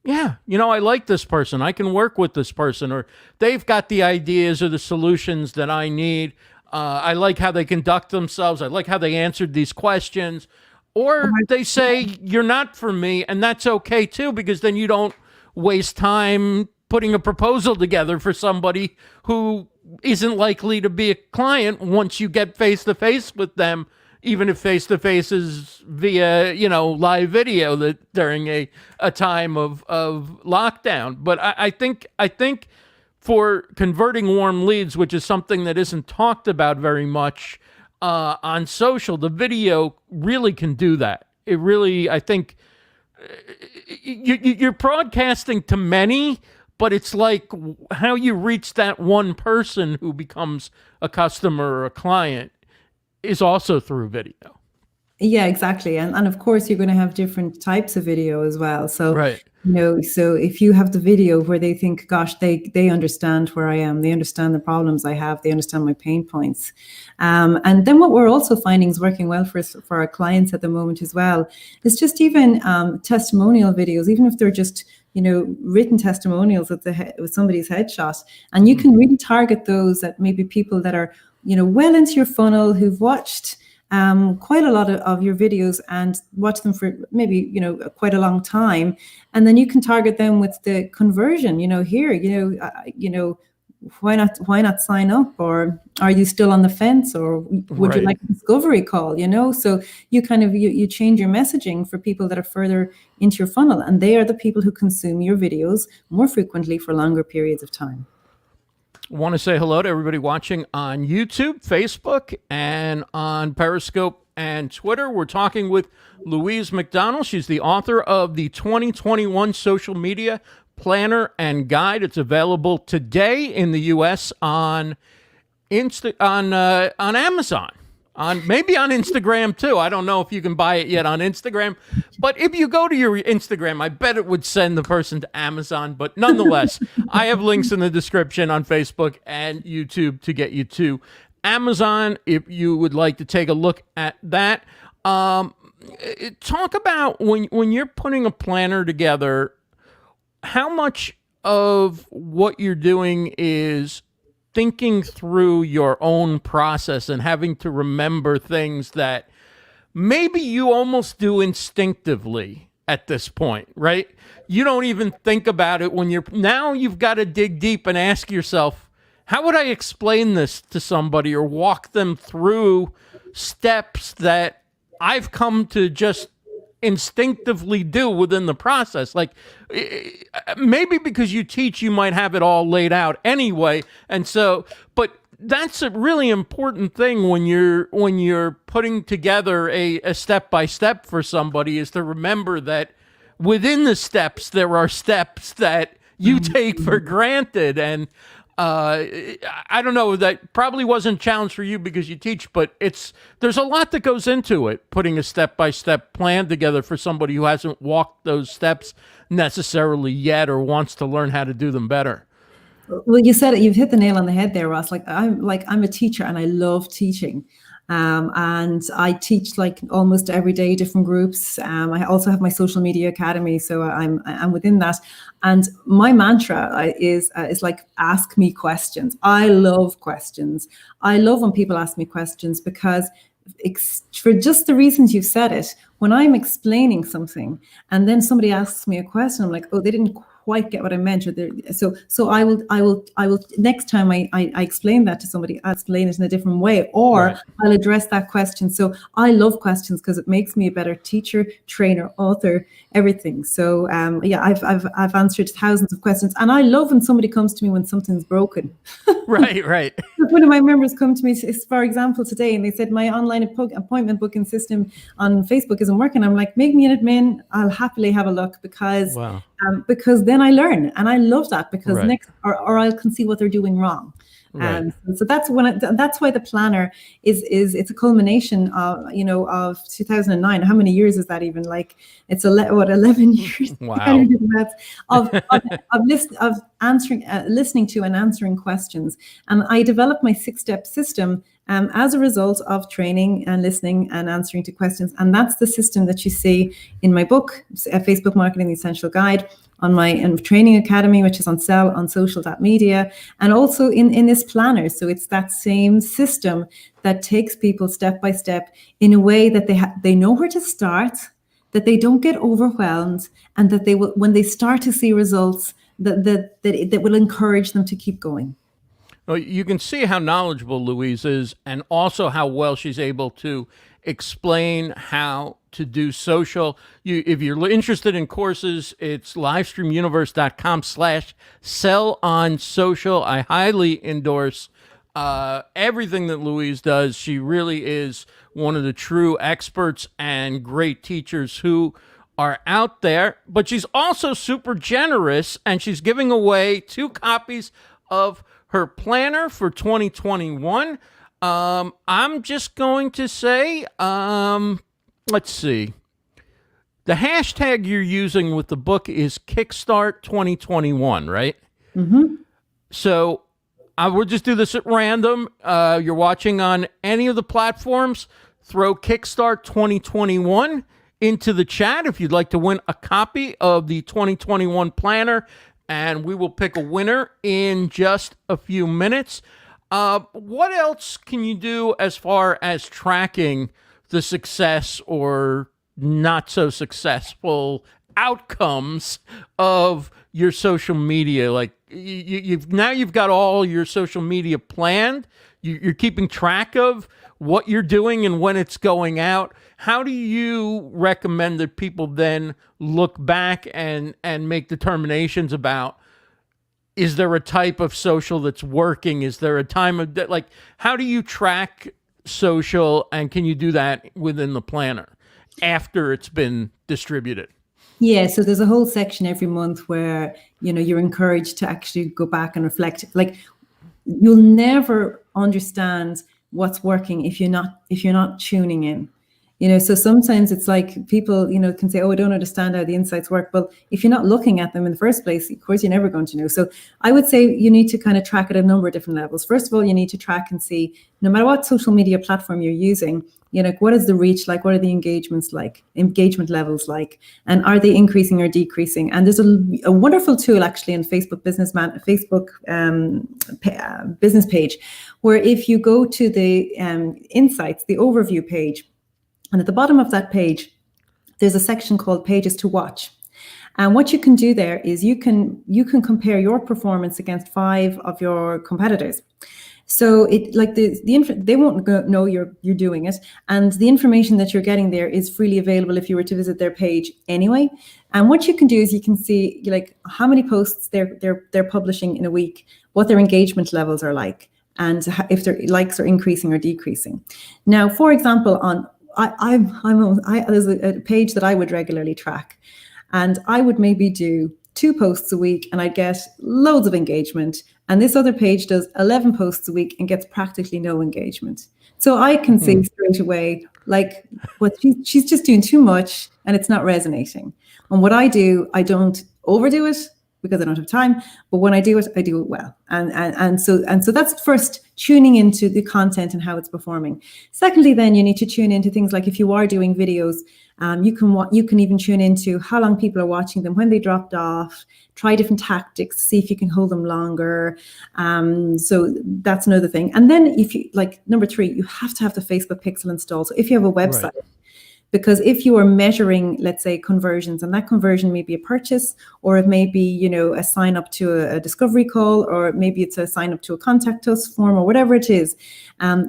yeah, I like this person, I can work with this person, or they've got the ideas or the solutions that I need. I like how they conduct themselves. I like how they answered these questions. Or they say, you're not for me, and that's okay too, because then you don't waste time putting a proposal together for somebody who isn't likely to be a client once you get face-to-face with them, even if face-to-face is via, live video that during a time of lockdown. But I think for converting warm leads, which is something that isn't talked about very much on social, the video really can do that. It really, I think, you're broadcasting to many, but it's like how you reach that one person who becomes a customer or a client is also through video. Yeah, exactly. And of course, you're going to have different types of video as well. So, right. So if you have the video where they think, gosh, they understand where I am, they understand the problems I have, they understand my pain points. And then what we're also finding is working well for our clients at the moment as well, is just even testimonial videos, even if they're just, written testimonials with somebody's headshot. And you can really target those at maybe people that are, well into your funnel, who've watched quite a lot of your videos and watch them for maybe, quite a long time. And then you can target them with the conversion, why not sign up? Or are you still on the fence? Or would you like a discovery call? So you you change your messaging for people that are further into your funnel, and they are the people who consume your videos more frequently for longer periods of time. Want to say hello to everybody watching on YouTube, Facebook, and on Periscope and Twitter. We're talking with Louise McDonnell. She's the author of the 2021 Social Media Planner and Guide. It's available today in the U.S. on Amazon. Maybe on Instagram too. I don't know if you can buy it yet on Instagram, but if you go to your Instagram, I bet it would send the person to Amazon. But nonetheless, I have links in the description on Facebook and YouTube to get you to Amazon if you would like to take a look at that. Talk about when you're putting a planner together, how much of what you're doing is thinking through your own process and having to remember things that maybe you almost do instinctively at this point, right? You don't even think about it when you've got to dig deep and ask yourself, how would I explain this to somebody or walk them through steps that I've come to just instinctively do within the process? Like, maybe because you teach, you might have it all laid out anyway. And so, but that's a really important thing when you're putting together a step-by-step for somebody, is to remember that within the steps, there are steps that you take for granted. And I don't know, that probably wasn't a challenge for you because you teach, but there's a lot that goes into it, putting a step-by-step plan together for somebody who hasn't walked those steps necessarily yet or wants to learn how to do them better. Well, you said it, you've hit the nail on the head there, Ross. I'm a teacher and I love teaching. And I teach like almost every day different groups. I also have my social media academy, so I'm within that. And my mantra is like, ask me questions. I love questions. I love when people ask me questions because for just the reasons you've said it, when I'm explaining something and then somebody asks me a question, I'm like, oh, they didn't quite get what I meant. So I will next time I explain that to somebody, I'll explain it in a different way, or right. I'll address that question. So I love questions because it makes me a better teacher, trainer, author, everything. So I've answered thousands of questions, and I love when somebody comes to me when something's broken. Right. one of my members come to me, for example, today, and they said my online appointment booking system on Facebook isn't working. I'm like, make me an admin. I'll happily have a look because then I learn, and I love that because or I can see what they're doing wrong. So that's that's why the planner is it's a culmination of of 2009. How many years is that even? Like it's 11 years. Wow. of answering, listening to and answering questions. And I developed my 6-step system as a result of training and listening and answering to questions. And that's the system that you see in my book, Facebook Marketing: The Essential Guide, on my training academy, which is on sell on social.media, and also in this planner. So it's that same system that takes people step by step in a way that they know where to start, that they don't get overwhelmed, and that they will, when they start to see results, that will encourage them to keep going. Well, you can see how knowledgeable Louise is, and also how well she's able to explain how to do social. If you're interested in courses, it's livestreamuniverse.com/sell-on-social. I highly endorse everything that Louise does. She really is one of the true experts and great teachers who are out there, but she's also super generous, and she's giving away 2 copies of her planner for 2021. I'm just going to say, let's see. The hashtag you're using with the book is Kickstart 2021, right? Mm-hmm. So I will just do this at random. You're watching on any of the platforms, throw Kickstart 2021 into the chat if you'd like to win a copy of the 2021 planner, and we will pick a winner in just a few minutes. What else can you do as far as tracking the success or not so successful outcomes of your social media? Like you've got all your social media planned. You're keeping track of what you're doing and when it's going out. How do you recommend that people then look back and make determinations about, is there a type of social that's working? Is there a time of, like, how do you track social, and can you do that within the planner after it's been distributed? Yeah, so there's a whole section every month where, you're encouraged to actually go back and reflect. Like, you'll never understand what's working if you're not tuning in. So sometimes it's like people, can say, oh, I don't understand how the insights work. Well, if you're not looking at them in the first place, of course, you're never going to know. So I would say you need to kind of track at a number of different levels. First of all, you need to track and see, no matter what social media platform you're using, what is the reach like? What are the engagement levels like? And are they increasing or decreasing? And there's a wonderful tool actually in Facebook business page, where if you go to the insights, the overview page, and at the bottom of that page, there's a section called Pages to Watch. And what you can do there is you can compare your performance against 5 of your competitors. So they won't know you're doing it, and the information that you're getting there is freely available if you were to visit their page anyway. And what you can do is you can see like how many posts they're publishing in a week, what their engagement levels are like, and if their likes are increasing or decreasing. Now, for example, there's a page that I would regularly track, and I would maybe do 2 posts a week and I'd get loads of engagement. And this other page does 11 posts a week and gets practically no engagement. So I can see straight away, like, what she's just doing too much and it's not resonating. And what I do, I don't overdo it because I don't have time, but when I do it well. And so that's first, tuning into the content and how it's performing. Secondly, then you need to tune into things like if you are doing videos, you can even tune into how long people are watching them, when they dropped off, try different tactics, see if you can hold them longer. So that's another thing. And then if you, like, number 3, you have to have the Facebook pixel installed. So if you have a website, because if you are measuring, let's say, conversions, and that conversion may be a purchase, or it may be, a sign up to a discovery call, or maybe it's a sign up to a contact us form, or whatever it is,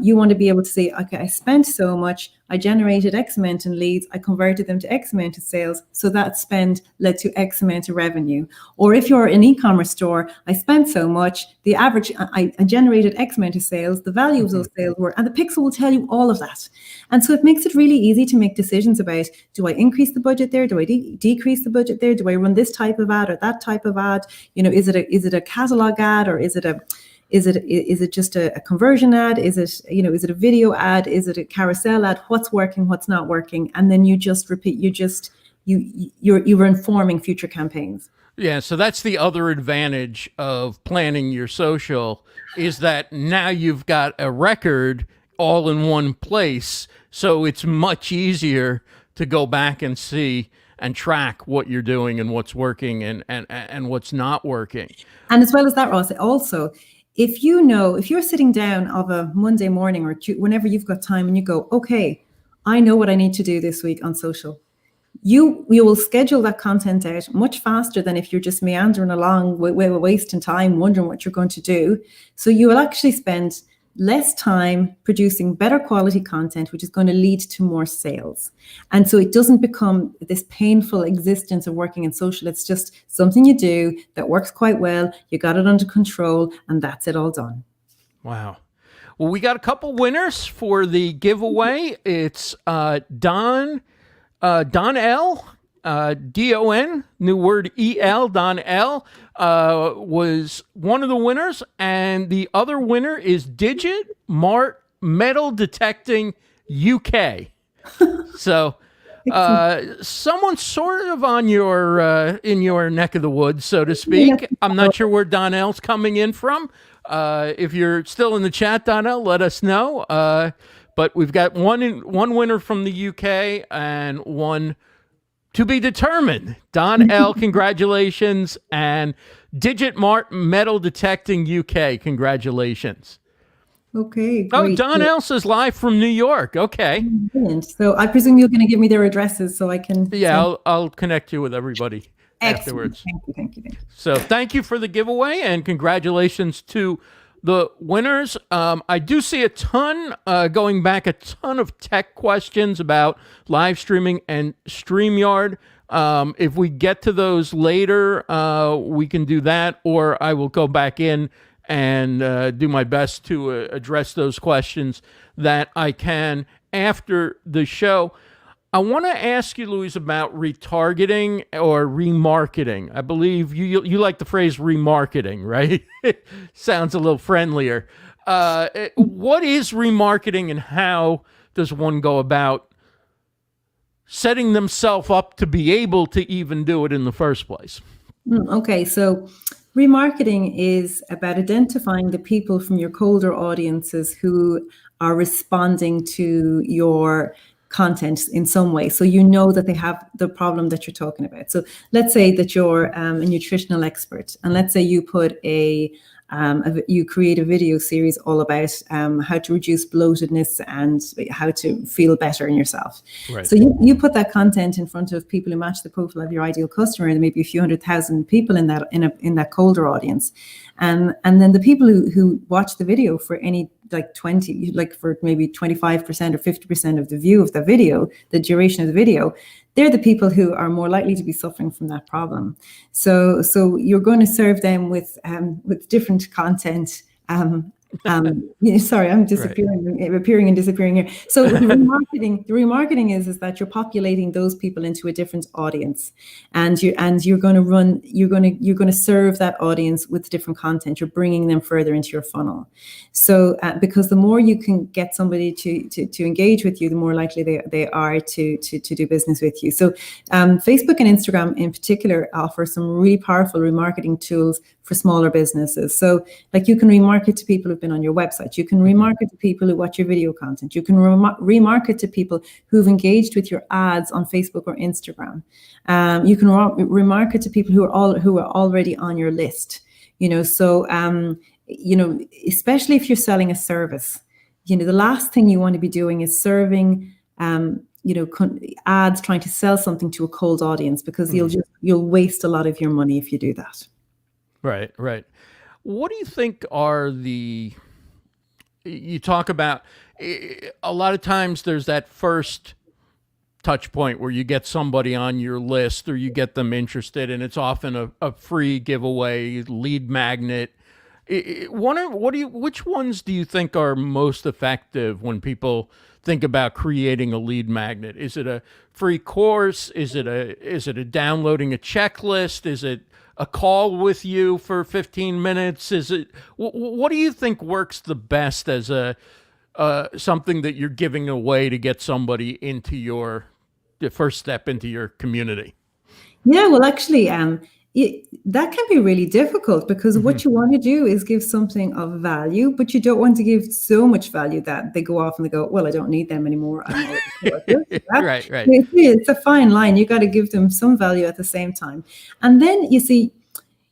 you want to be able to say, okay, I spent so much, I generated X amount in leads, I converted them to X amount of sales. So that spend led to X amount of revenue. Or if you're an e-commerce store, I spent so much, the average, I generated X amount of sales, the value of those sales were, and the pixel will tell you all of that. And so it makes it really easy to make decisions about, do I increase the budget there? Do I decrease the budget there? Do I run this type of ad or that type of ad? You know, is it a catalog ad, or is it just a conversion ad? Is it a video ad? Is it a carousel ad? What's working, what's not working? And then you just repeat, you're informing future campaigns. Yeah, so that's the other advantage of planning your social, is that now you've got a record all in one place. So it's much easier to go back and see and track what you're doing and what's working and what's not working. And as well as that, Ross, also, if you're sitting down of a Monday morning or whenever you've got time and you go, okay, I know what I need to do this week on social. You will schedule that content out much faster than if you're just meandering along, wasting time, wondering what you're going to do. So you will actually spend less time producing better quality content, which is going to lead to more sales. And so it doesn't become this painful existence of working in social. It's just something you do that works quite well. You got it under control, and that's it all done. Wow. Well, we got a couple winners for the giveaway. It's Don L, D-O-N, new word E-L, Don L, was one of the winners, and the other winner is Digit Mart Metal Detecting UK. So someone sort of on your in your neck of the woods, so to speak. I'm not sure where Donnell's coming in from. If you're still in the chat, Donnell, let us know. But we've got one winner from the UK and one to be determined. Don L, congratulations. And Digit Mart Metal Detecting UK, congratulations. Okay, great. Oh, Don L says live from New York. Okay. Brilliant. So I presume you're going to give me their addresses so I can... Yeah, I'll connect you with everybody afterwards. Thank you. So thank you for the giveaway and congratulations to the winners. I do see a ton of tech questions about live streaming and StreamYard. If we get to those later, we can do that, or I will go back in and do my best to address those questions that I can after the show. I want to ask you, Louise, about retargeting or remarketing. I believe you like the phrase remarketing, right? Sounds a little friendlier. What is remarketing, and how does one go about setting themselves up to be able to even do it in the first place? Okay, so remarketing is about identifying the people from your colder audiences who are responding to your content in some way. So you know that they have the problem that you're talking about. So let's say that you're a nutritional expert, and let's say you put you create a video series all about how to reduce bloatedness and how to feel better in yourself. Right. So you put that content in front of people who match the profile of your ideal customer, and maybe a few 100,000 people in that colder audience, and then the people who watch the video for any for maybe 25% or 50% of the view of the video, the duration of the video, they're the people who are more likely to be suffering from that problem. So you're going to serve them with different content. Sorry, I'm disappearing, right. Appearing and disappearing here. So the remarketing is that you're populating those people into a different audience, and you're going to serve that audience with different content. You're bringing them further into your funnel. So because the more you can get somebody to engage with you, the more likely they are to do business with you. So Facebook and Instagram in particular offer some really powerful remarketing tools for smaller businesses. So like you can remarket to people who've been on your website. You can remarket to people who watch your video content. You can remarket to people who've engaged with your ads on Facebook or Instagram. You can remarket to people who are already on your list. So especially if you're selling a service, the last thing you want to be doing is serving ads trying to sell something to a cold audience, because you'll waste a lot of your money if you do that. Right. What do you think are the you talk about a lot of times there's that first touch point where you get somebody on your list or you get them interested, and it's often a free giveaway, lead magnet. Which ones do you think are most effective when people think about creating a lead magnet? Is it a free course? Is it a downloading a checklist? Is it a call with you for 15 minutes? Is it what do you think works the best as a something that you're giving away to get somebody into the first step into your community? Yeah, well, actually, that can be really difficult because what you want to do is give something of value, but you don't want to give so much value that they go off and they go, well, I don't need them anymore. Right. It's a fine line. You got to give them some value at the same time. And then you see,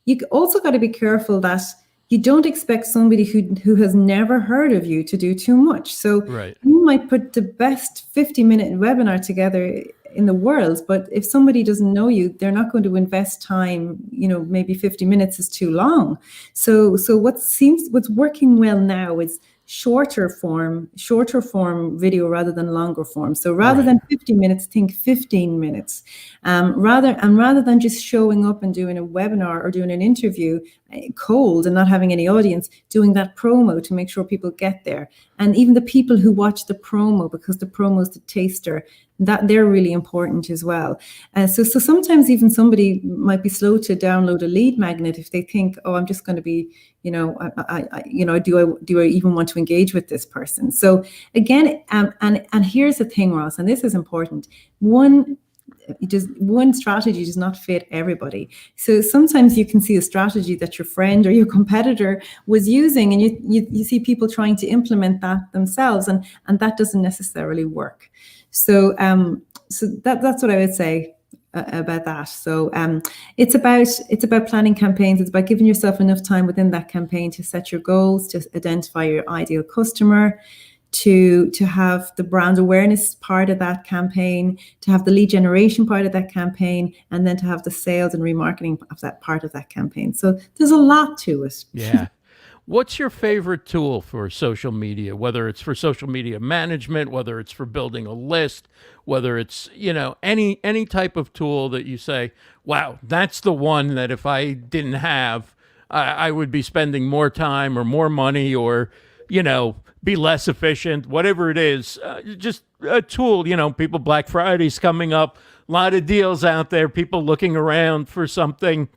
you also got to be careful that you don't expect somebody who has never heard of you to do too much. So you might put the best 50-minute webinar together in the world, but if somebody doesn't know you, they're not going to invest time. Maybe 50 minutes is too long. So what's working well now is shorter form video rather than longer form. So rather than 50 minutes, think 15 minutes. Rather than just showing up and doing a webinar or doing an interview cold and not having any audience, doing that promo to make sure people get there. And even the people who watch the promo, because the promo is the taster, that they're really important as well. So sometimes even somebody might be slow to download a lead magnet if they think, oh, I'm just going to be, do I even want to engage with this person? So again, and here's the thing, Ross, and this is important. One strategy does not fit everybody. So sometimes you can see a strategy that your friend or your competitor was using, and you see people trying to implement that themselves, and that doesn't necessarily work. So that's what I would say about that. So it's about planning campaigns. It's about giving yourself enough time within that campaign to set your goals, to identify your ideal customer, to have the brand awareness part of that campaign, to have the lead generation part of that campaign, and then to have the sales and remarketing of that part of that campaign. So there's a lot to it. Yeah. What's your favorite tool for social media, whether it's for social media management, whether it's for building a list, whether it's, any type of tool that you say, wow, that's the one that if I didn't have, I would be spending more time or more money or, be less efficient, whatever it is, just a tool, people, Black Friday's coming up, a lot of deals out there, people looking around for something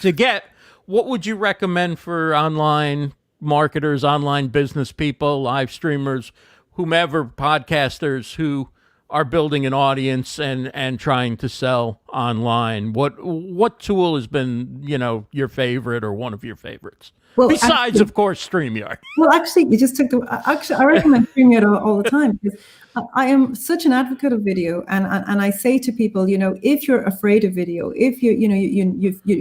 to get. What would you recommend for online marketers, online business people, live streamers, whomever, podcasters who are building an audience and trying to sell online? What tool has been, your favorite or one of your favorites? Well, besides, of course, StreamYard. Well, actually, you just took I recommend StreamYard all the time because I am such an advocate of video, and I say to people, if you're afraid of video, if you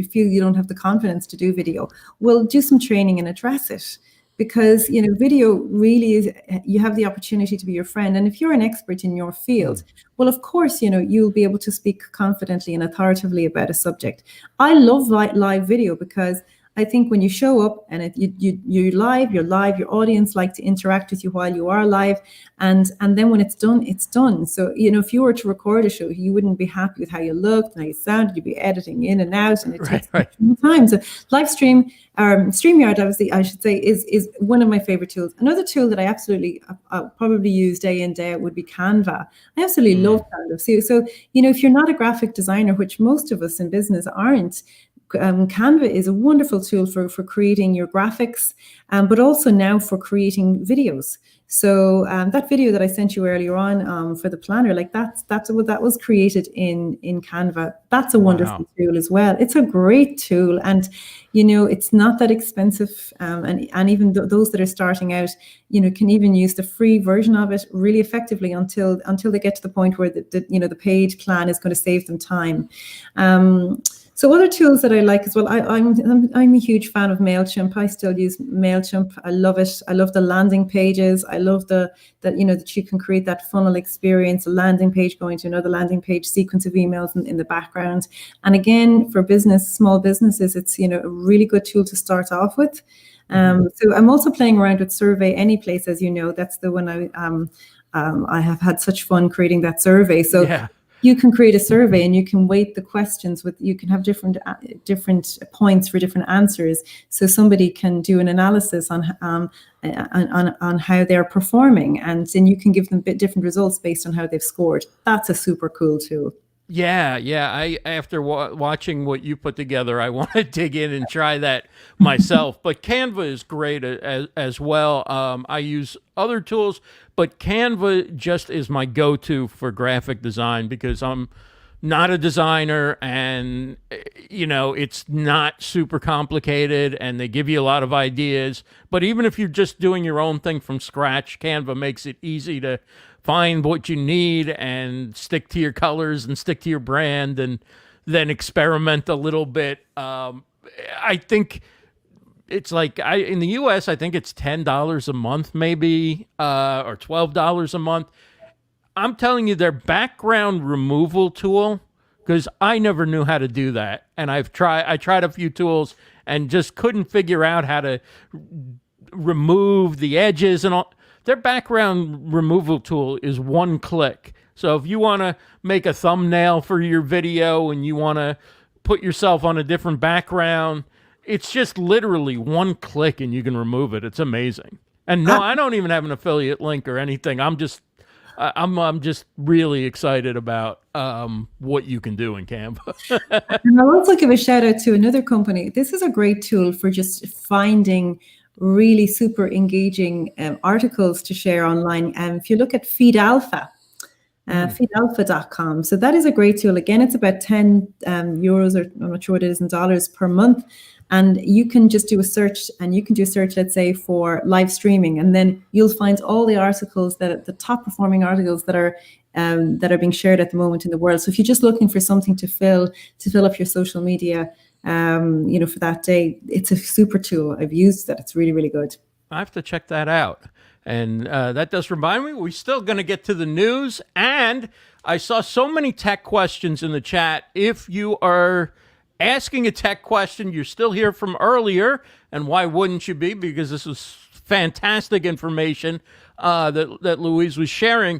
feel you don't have the confidence to do video, well, do some training and address it. Because video really is, you have the opportunity to be your friend, and if you're an expert in your field, well, of course, you'll be able to speak confidently and authoritatively about a subject. I love live video because I think when you show up and you're live, your audience like to interact with you while you are live, and then when it's done, it's done. So, if you were to record a show, you wouldn't be happy with how you looked and how you sounded. You'd be editing in and out, and it takes time. So live stream, StreamYard, obviously, I should say, is one of my favorite tools. Another tool that I absolutely probably use day in, day out would be Canva. I absolutely love Canva. So, if you're not a graphic designer, which most of us in business aren't, Canva is a wonderful tool for creating your graphics, but also now for creating videos. So that video that I sent you earlier on for the planner, that was created in Canva. That's a wonderful tool as well. It's a great tool, and it's not that expensive. And even those that are starting out, can even use the free version of it really effectively until they get to the point where the paid plan is going to save them time. So other tools that I like as well, I'm a huge fan of MailChimp. I still use MailChimp. I love it. I love the landing pages. I love that you can create that funnel experience, a landing page going to another landing page, sequence of emails in the background. And again, for small businesses, it's a really good tool to start off with. So I'm also playing around with Survey Anyplace, as you know. That's the one I have had such fun creating that survey. So Yeah. you can create a survey and you can weight the questions you can have different points for different answers. So somebody can do an analysis on how they're performing, and then you can give them different results based on how they've scored. That's a super cool tool. Yeah. I after watching what you put together, I want to dig in and try that myself. But Canva is great as well. I use other tools, but Canva just is my go-to for graphic design because I'm not a designer, and it's not super complicated, and they give you a lot of ideas. But even if you're just doing your own thing from scratch, Canva makes it easy to find what you need and stick to your colors and stick to your brand, and then experiment a little bit. I think it's like in the US, I think it's $10 a month, maybe, or $12 a month. I'm telling you, their background removal tool, because I never knew how to do that, and I tried a few tools and just couldn't figure out how to remove the edges and all. Their background removal tool is one click. So if you want to make a thumbnail for your video and you want to put yourself on a different background, it's just literally one click and you can remove it. It's amazing. And no, I don't even have an affiliate link or anything. I'm just really excited about what you can do in Canva. And I'll also give a shout out to another company. This is a great tool for just finding really super engaging articles to share online. If you look at Feed Alpha, feedalpha.com. So that is a great tool. Again, it's about 10 euros, or I'm not sure what it is in dollars, per month. And you can just do a search, and you can do a search, let's say, for live streaming, and then you'll find all the articles the top performing articles that are being shared at the moment in the world. So if you're just looking for something to fill up your social media, for that day, it's a super tool. I've used that. It's really, really good. I have to check that out. And that does remind me, we're still going to get to the news. And I saw so many tech questions in the chat. If you are asking a tech question, you're still here from earlier. And why wouldn't you be? Because this was fantastic information that Louise was sharing.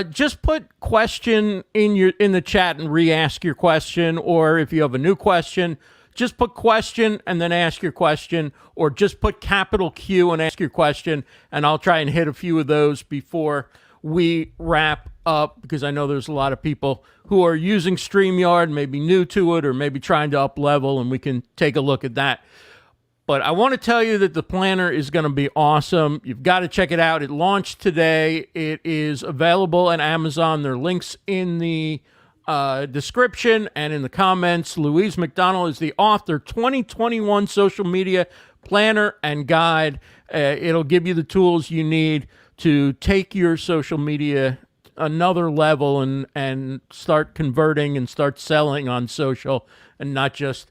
Just put question in the chat and re-ask your question, or if you have a new question, just put question and then ask your question, or just put capital Q and ask your question, and I'll try and hit a few of those before we wrap up, because I know there's a lot of people who are using StreamYard, maybe new to it, or maybe trying to up level, and we can take a look at that. But I want to tell you that the planner is going to be awesome. You've got to check it out. It launched today. It is available on Amazon. There are links in the description and in the comments. Louise McDonnell is the author. 2021 Social Media Planner and Guide. It'll give you the tools you need to take your social media another level and start converting and start selling on social, and not just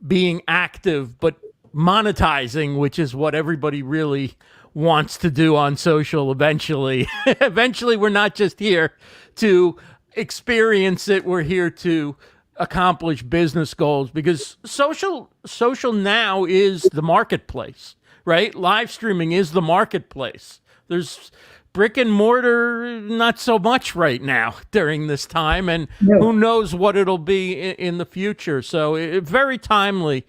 being active, but monetizing, which is what everybody really wants to do on social eventually. Eventually, we're not just here to experience it, we're here to accomplish business goals, because social now is the marketplace, right? Live streaming is the marketplace. There's brick and mortar, not so much right now during this time, and who knows what it'll be in the future. So very timely.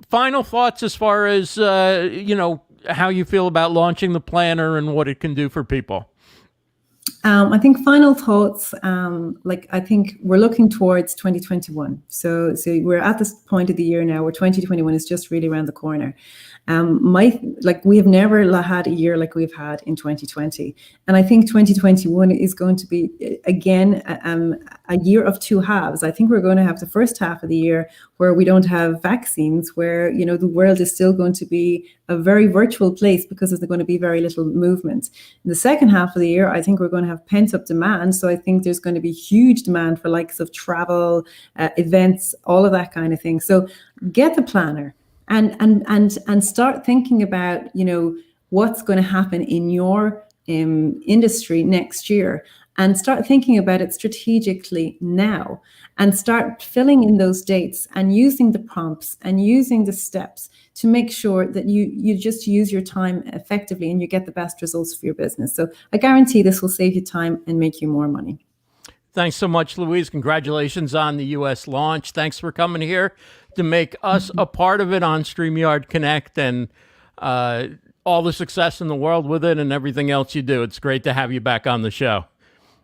Final thoughts as far as, how you feel about launching the planner and what it can do for people. I think final thoughts, I think we're looking towards 2021. So we're at this point of the year now where 2021 is just really around the corner. We have never had a year like we've had in 2020. And I think 2021 is going to be, again, a year of two halves. I think we're going to have the first half of the year where we don't have vaccines, where, the world is still going to be a very virtual place because there's going to be very little movement. In the second half of the year, I think we're going to have pent-up demand. So I think there's going to be huge demand for likes of travel, events, all of that kind of thing. So get the planner and start thinking about, what's going to happen in your industry next year. and start thinking about it strategically now, and start filling in those dates and using the prompts and using the steps to make sure that you just use your time effectively and you get the best results for your business. So I guarantee this will save you time and make you more money. Thanks so much, Louise. Congratulations on the U.S. launch. Thanks for coming here to make us a part of it on StreamYard Connect, and all the success in the world with it and everything else you do. It's great to have you back on the show.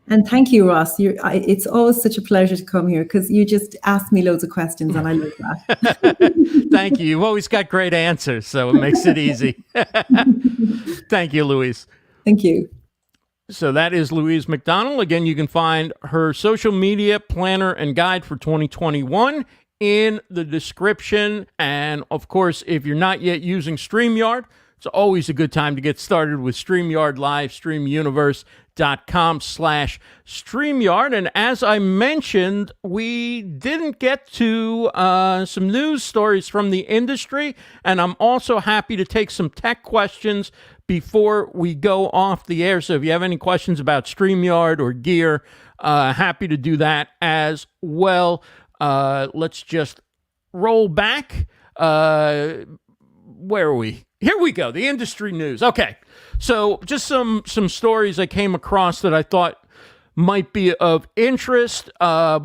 And thank you, Ross. It's always such a pleasure to come here because you just ask me loads of questions and I love that. Thank you. You've always got great answers, so it makes it easy. Thank you, Louise. Thank you. So that is Louise McDonnell. Again, you can find her social media planner and guide for 2021 in the description. And of course, if you're not yet using StreamYard, it's always a good time to get started with StreamYard Live, streamuniverse.com/StreamYard. And as I mentioned, we didn't get to some news stories from the industry, and I'm also happy to take some tech questions before we go off the air. So if you have any questions about StreamYard or gear, happy to do that as well. Let's just roll back. Where are we? Here we go, the industry news. Okay, so just some stories I came across that I thought might be of interest.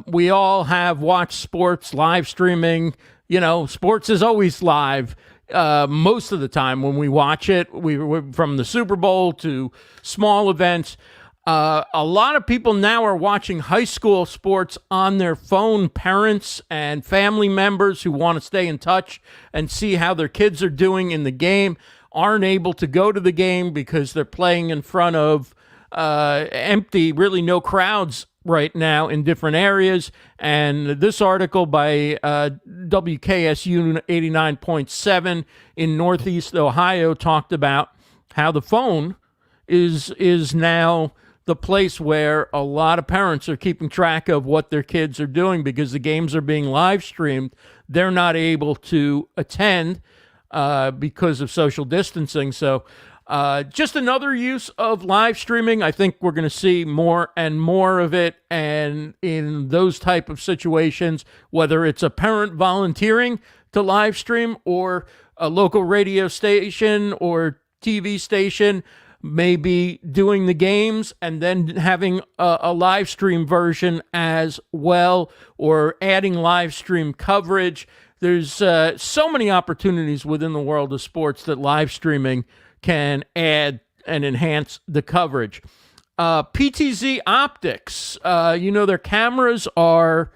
We all have watched sports, live streaming. You know, sports is always live most of the time when we watch it. We're from the Super Bowl to small events. A lot of people now are watching high school sports on their phone. Parents and family members who want to stay in touch and see how their kids are doing in the game aren't able to go to the game because they're playing in front of empty, really no crowds right now in different areas. And this article by WKSU 89.7 in Northeast Ohio talked about how the phone is now the place where a lot of parents are keeping track of what their kids are doing because the games are being live streamed. They're not able to attend because of social distancing. So just another use of live streaming. I think we're going to see more and more of it. And in those type of situations, whether it's a parent volunteering to live stream or a local radio station or TV station, maybe doing the games and then having a live stream version as well, or adding live stream coverage. There's so many opportunities within the world of sports that live streaming can add and enhance the coverage. PTZ Optics, their cameras are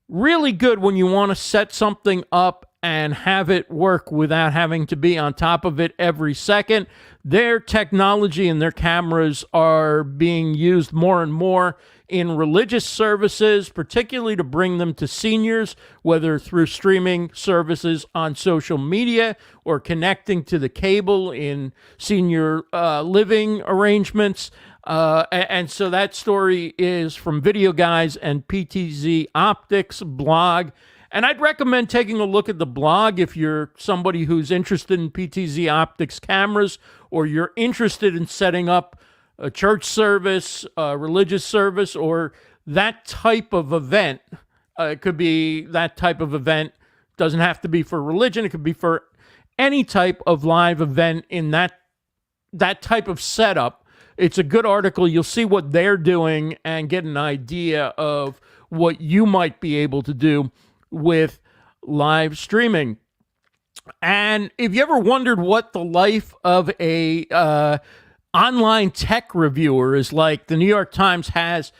really good when you want to set something up and have it work without having to be on top of it every second. Their technology and their cameras are being used more and more in religious services, particularly to bring them to seniors, whether through streaming services on social media or connecting to the cable in senior living arrangements. And so that story is from Video Guys and PTZ Optics blog. And I'd recommend taking a look at the blog if you're somebody who's interested in PTZ Optics cameras, or you're interested in setting up a church service, a religious service, or that type of event. It could be that type of event. Doesn't have to be for religion. It could be for any type of live event in that type of setup. It's a good article. You'll see what they're doing and get an idea of what you might be able to do with live streaming. And if you ever wondered what the life of a online tech reviewer is like, the New York Times has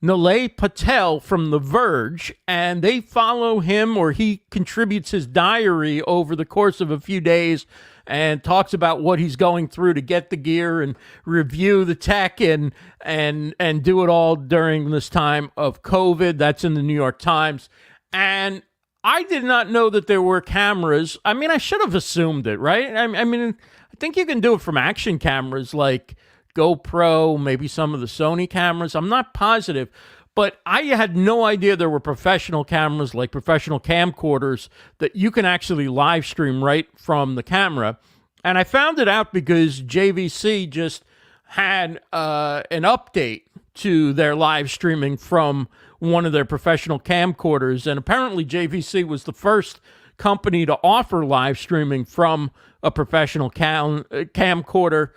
Nilay Patel from The Verge, and they follow him, or he contributes his diary over the course of a few days and talks about what he's going through to get the gear and review the tech and do it all during this time of COVID. That's in the New York Times. And I did not know that there were cameras. I mean, I should have assumed it, right? I mean, I think you can do it from action cameras like GoPro, maybe some of the Sony cameras. I'm not positive. But I had no idea there were professional cameras, like professional camcorders, that you can actually live stream right from the camera. And I found it out because JVC just had an update to their live streaming from one of their professional camcorders. And apparently JVC was the first company to offer live streaming from a professional camcorder.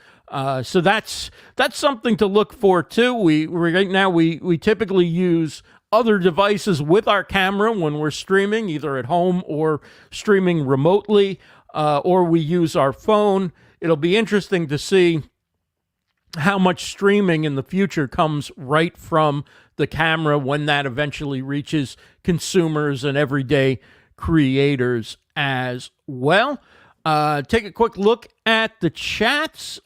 So that's something to look for too. Right now we typically use other devices with our camera when we're streaming, either at home or streaming remotely, or we use our phone. It'll be interesting to see how much streaming in the future comes right from the camera when that eventually reaches consumers and everyday creators as well. Take a quick look at the chats.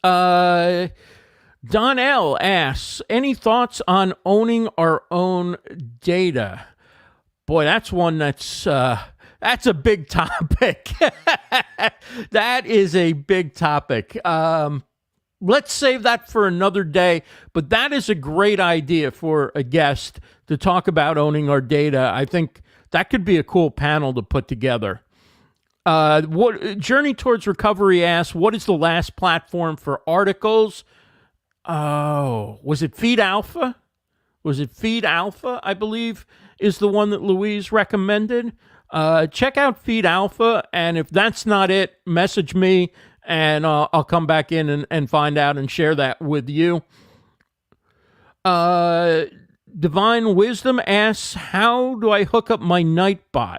Donnell asks, any thoughts on owning our own data? Boy, that's one that's a big topic. That is a big topic. Let's save that for another day, but that is a great idea for a guest to talk about owning our data. I think that could be a cool panel to put together. What Journey Towards Recovery asks, what is the last platform for articles? Oh, was it Feed Alpha? Was it Feed Alpha, I believe, is the one that Louise recommended? Check out Feed Alpha, and if that's not it, message me, and I'll come back in and find out and share that with you. Divine Wisdom asks, how do I hook up my Nightbot?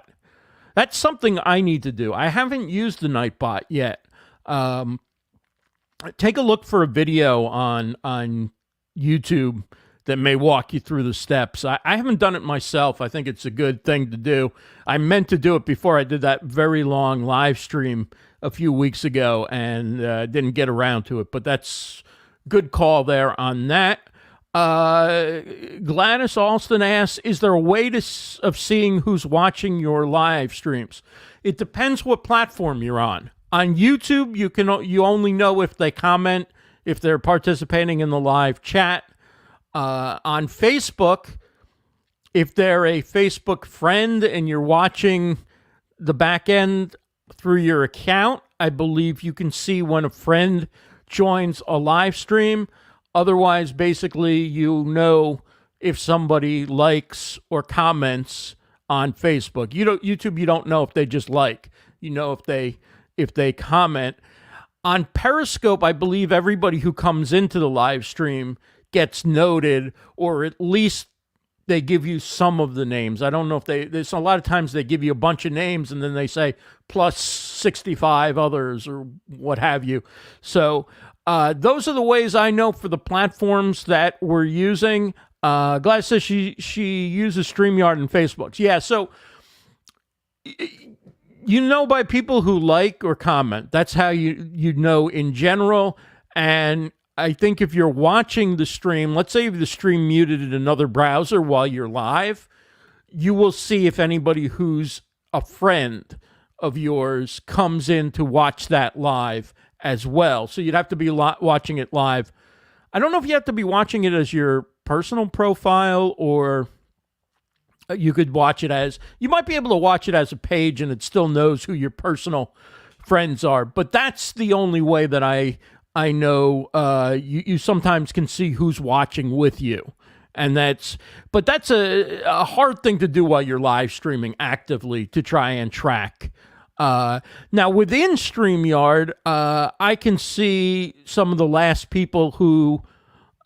That's something I need to do. I haven't used the Nightbot yet. Take a look for a video on YouTube that may walk you through the steps. I haven't done it myself. I think it's a good thing to do. I meant to do it before I did that very long live stream a few weeks ago and didn't get around to it, but that's good call there on that. Gladys Alston asks, is there a way of seeing who's watching your live streams? It depends what platform you're on. On YouTube, you only know if they comment, if they're participating in the live chat. On Facebook, if they're a Facebook friend and you're watching the back end through your account, I believe you can see when a friend joins a live stream. Otherwise, basically, you know if somebody likes or comments on Facebook. YouTube, you don't know if they just like. You know if they comment. On Periscope, I believe everybody who comes into the live stream gets noted, or at least they give you some of the names. I don't know if there's a lot of times they give you a bunch of names and then they say plus 65 others or what have you. So those are the ways I know for the platforms that we're using. Gladys says she uses StreamYard and Facebook. Yeah, so you know by people who like or comment. That's how you know in general. And I think if you're watching the stream, let's say if the stream muted in another browser while you're live, you will see if anybody who's a friend of yours comes in to watch that live as well. So you'd have to be watching it live. I don't know if you have to be watching it as your personal profile, or you could watch it as, you might be able to watch it as a page and it still knows who your personal friends are. But that's the only way that I know you sometimes can see who's watching with you. And that's a hard thing to do while you're live streaming actively, to try and track. Now within StreamYard, I can see some of the last people who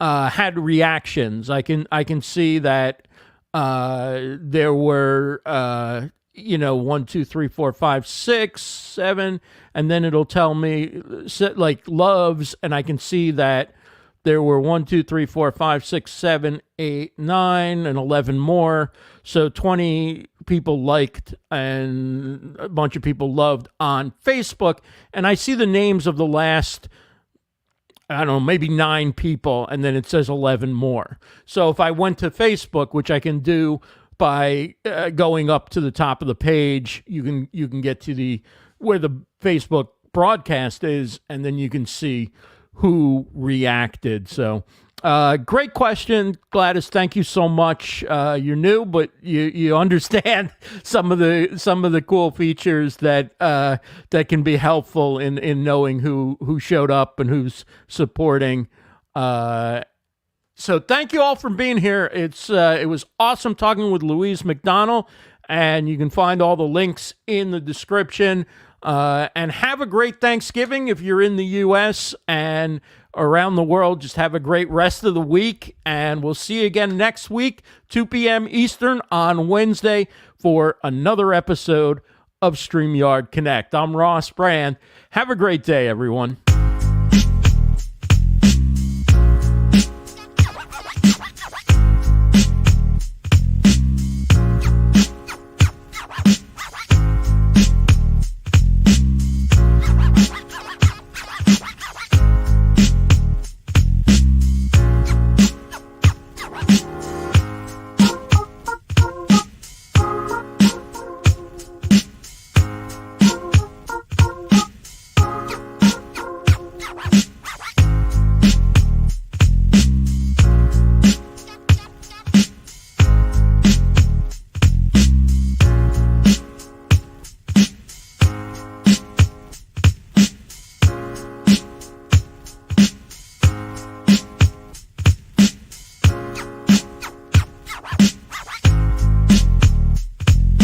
had reactions. I can see that there were 1, 2, 3, 4, 5, 6, 7, and then it'll tell me like loves, and I can see that there were 1, 2, 3, 4, 5, 6, 7, 8, 9, and 11 more. So 20 people liked and a bunch of people loved on Facebook. And I see the names of the last, I don't know, maybe 9 people, and then it says 11 more. So if I went to Facebook, which I can do by going up to the top of the page, you can get to where the Facebook broadcast is, and then you can see who reacted. So great question, Gladys. Thank you so much. You're new, but you understand some of the cool features that can be helpful in knowing who showed up and who's supporting. So thank you all for being here. It was awesome talking with Louise McDonnell, and you can find all the links in the description. And have a great Thanksgiving if you're in the U.S. and around the world. Just have a great rest of the week, and we'll see you again next week, 2 p.m. Eastern on Wednesday for another episode of StreamYard Connect. I'm Ross Brand. Have a great day, everyone.